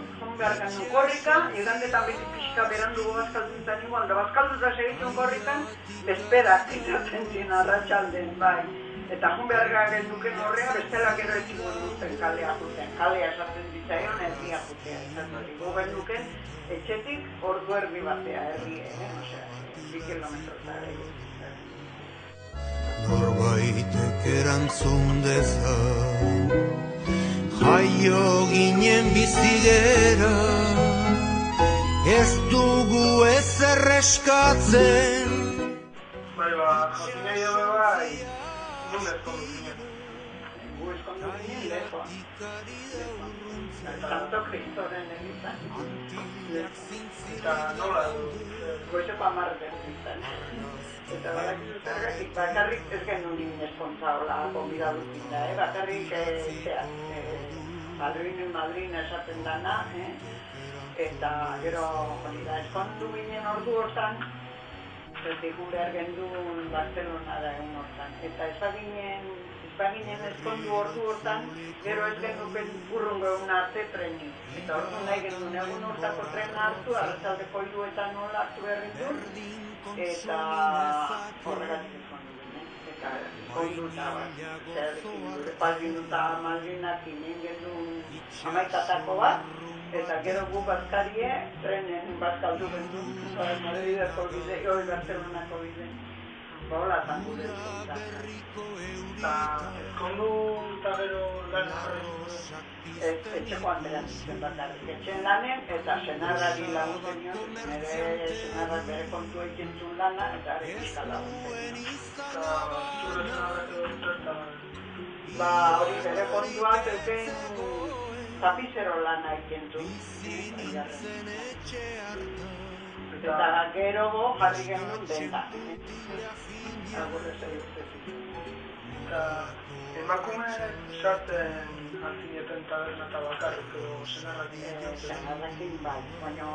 korrika, igandetan beti pixka berandugu bazkaldutan igual, da bazkalduta segitun korrikan, bezperak izaten zin arratsalden, bai. Eta hon behar genduken horrea, bestela gero ez zigun duten kalea juten. Kalea esaten ditzaion, herria jutea. Gu genduken, etxetik ordu erdi batea, herri, osea, 2 kilometrota egin. Norbaitek erantzun dezan, jaio ginen bizigera, ez dugu ezer eskatzen. Bai, jakin nahi dago bai, nun ezkondu zinen? Gu ezkondu ginen lehon. Santo Kristoren egiten. Eta nola? Goizeko 10 egiten. Eta zergatik bakarrik ez genuen eskontza hola konbidadutik da, bakarrik madrina esaten dana, eta gero hori da, eskontu ginen ordu hortan, zertikun behar gendun Barcelonara egun hortan. Eta ez baginen eskondu ordu hortan, gero ez genuken urrungo egun arte trenik. Eta ordu nahi gendun egun hortako trena hartu, arratzaldeko 3etan nola hartu behar gendun, eta horregatik eskondu ginen. Eta eskonduta bat, gure padrinuta madrinak inen gendun 11 bat, eta gero gu bazkarie, trenen bazkaldu gendun, Madrideko bide, hori Barcelonako bide. Hola, tan gure eskonda. Eta eskondu eta gero lan jarri? Etxeko handeran zuten bakarrik. Etxen lanen eta senarrari laguntzen nion, nire senarrak bere kontu egin zuen lana eta ere pixka laguntzen nion. Eta zure senarrak edo zertan? Ba, hori bere kontuak euken tapizero lana egin zuen. Eta gero jarri genuen denda. Agurre zeitzetik. Eta emakume sartzen alzineten taberna eta bakarrik edo senarrakin? Senarrakin bai, baina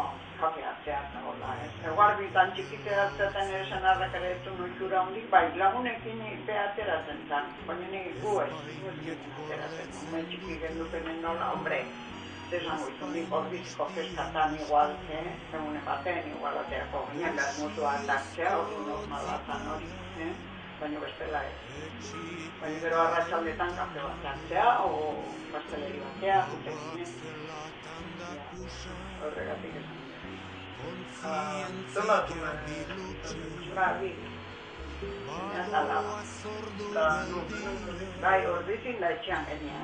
kapeatzea eta hola. Eguarbitan txikitea hartzetan ere senarrak ere ez duen oitura hondik, bai, lagunekin ateratzen zen, baina nik gu ez ateratzen. Omen txiki gendukenen nola, hombre, zesan goizu nik orbizko feskatan igual, egunen baten igual aterako ginen, behar mutua ataktzea, hori normal batan hori, baina bestela ez. Baina gero arratsaldetan kafe bat hartzea, o pasteleri batea, juten ginen. Horregatik esan. Zenbat ume? Ba, bi. Eta laba. Bai, ordizin da etxean genia,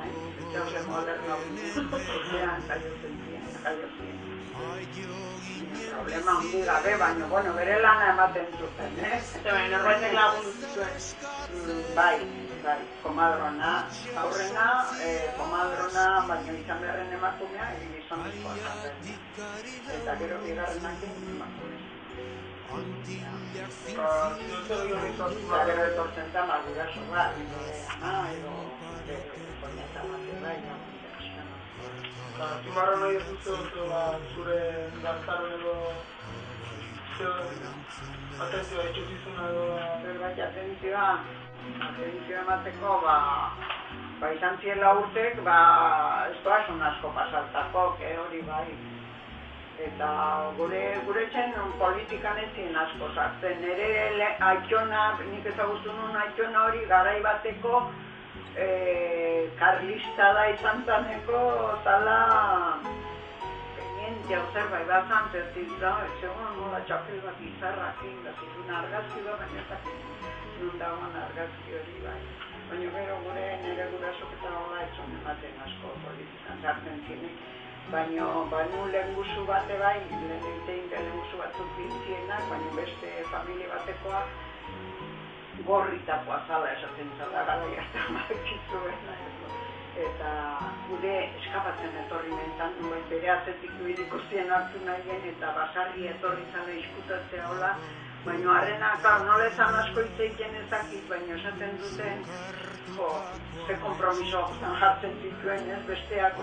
Jose moderno etxean jaiotzen ziren. Problema hundi gabe, baina, bueno, bere lana ematen zuten, Eta baina norbaitek lagundu zuen. Bai, komadrona, aurrena, komadrona, baina izan beharren emakumea, gizonezkoa zaten. Eta gero bigarrenakin emakumea. Eta gero etortzen da, guraso bat, ama, edo, koñata bat, Zimarra nahi ez dut zure gaztaron edo atentzioa itxutizuna edo... Zerbait atentzioa emateko, izan ziela urtek, ez doazun asko pasaltako, hori bai. Eta gure txen politikan ez ziren asko sartzen. Nire aitzona, nik ezagutu nuen aitzona hori garai bateko karlista da izan zaneko zala pendientia bai bazan zertitza, etxegon nola txapel bat izarrakin, da zituen argazki da, baina ez nun dagoen argazki hori bai. Baina gero nire gurasok eta hola etxon ematen asko politikan sartzen zinek. Baina lehengusu bate bai, lehengusu batzuk bintzienak, baina beste familie batekoa gorritakoa zala esaten zala, gara jartan markizuena. eta gure eskapatzen etorri nintzen, bere atzetik duin ikustien hartu nahien eta basarri etorri zala izkutatzea hola, baina harrena, nola ezan asko itzeiten ezakit, baina esaten duten, ze kompromiso jartzen zituen ez, besteak,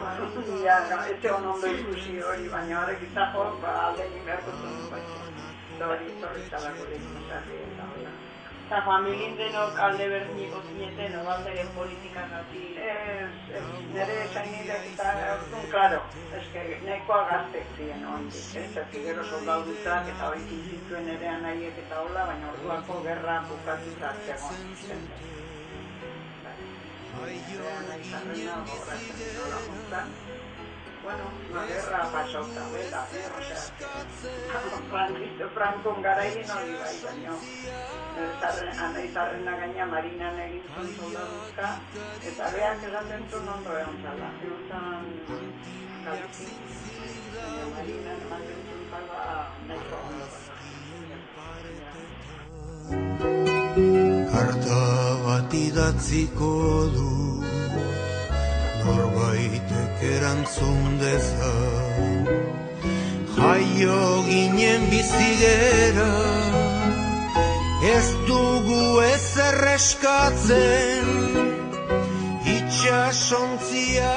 ez egon ondo ikusi hori, baina horrek izako, alde egin beharko zuen baina. Eta hori etorri zala gure basarri eta hola. Eta familien denok alde berdiniko zineten, obalderen politikagatik. Nire zainilek eta klaro, nahikoa gaztek ziren ondik, ez gero soldaudutak eta hori zituen ere anaiek eta hola, baina orduako gerra bukatutak zegoen zen. Anai-zarrena gobratzen nola montan. Bueno, una guerra pasauta, bera, osea, Frankon garaien hori bai, baina anai-zarrena gaina marinan egin zuen soldaduzka, eta beak esaten zuen ondo egon zala. Egutan galitik, baina marinan ematen zuen zala nahiko ondo zala. Karta bat idatziko du norbaitek erantzun dezan, jaio ginen bizigera, ez dugu ezer eskatzen, itxasontzia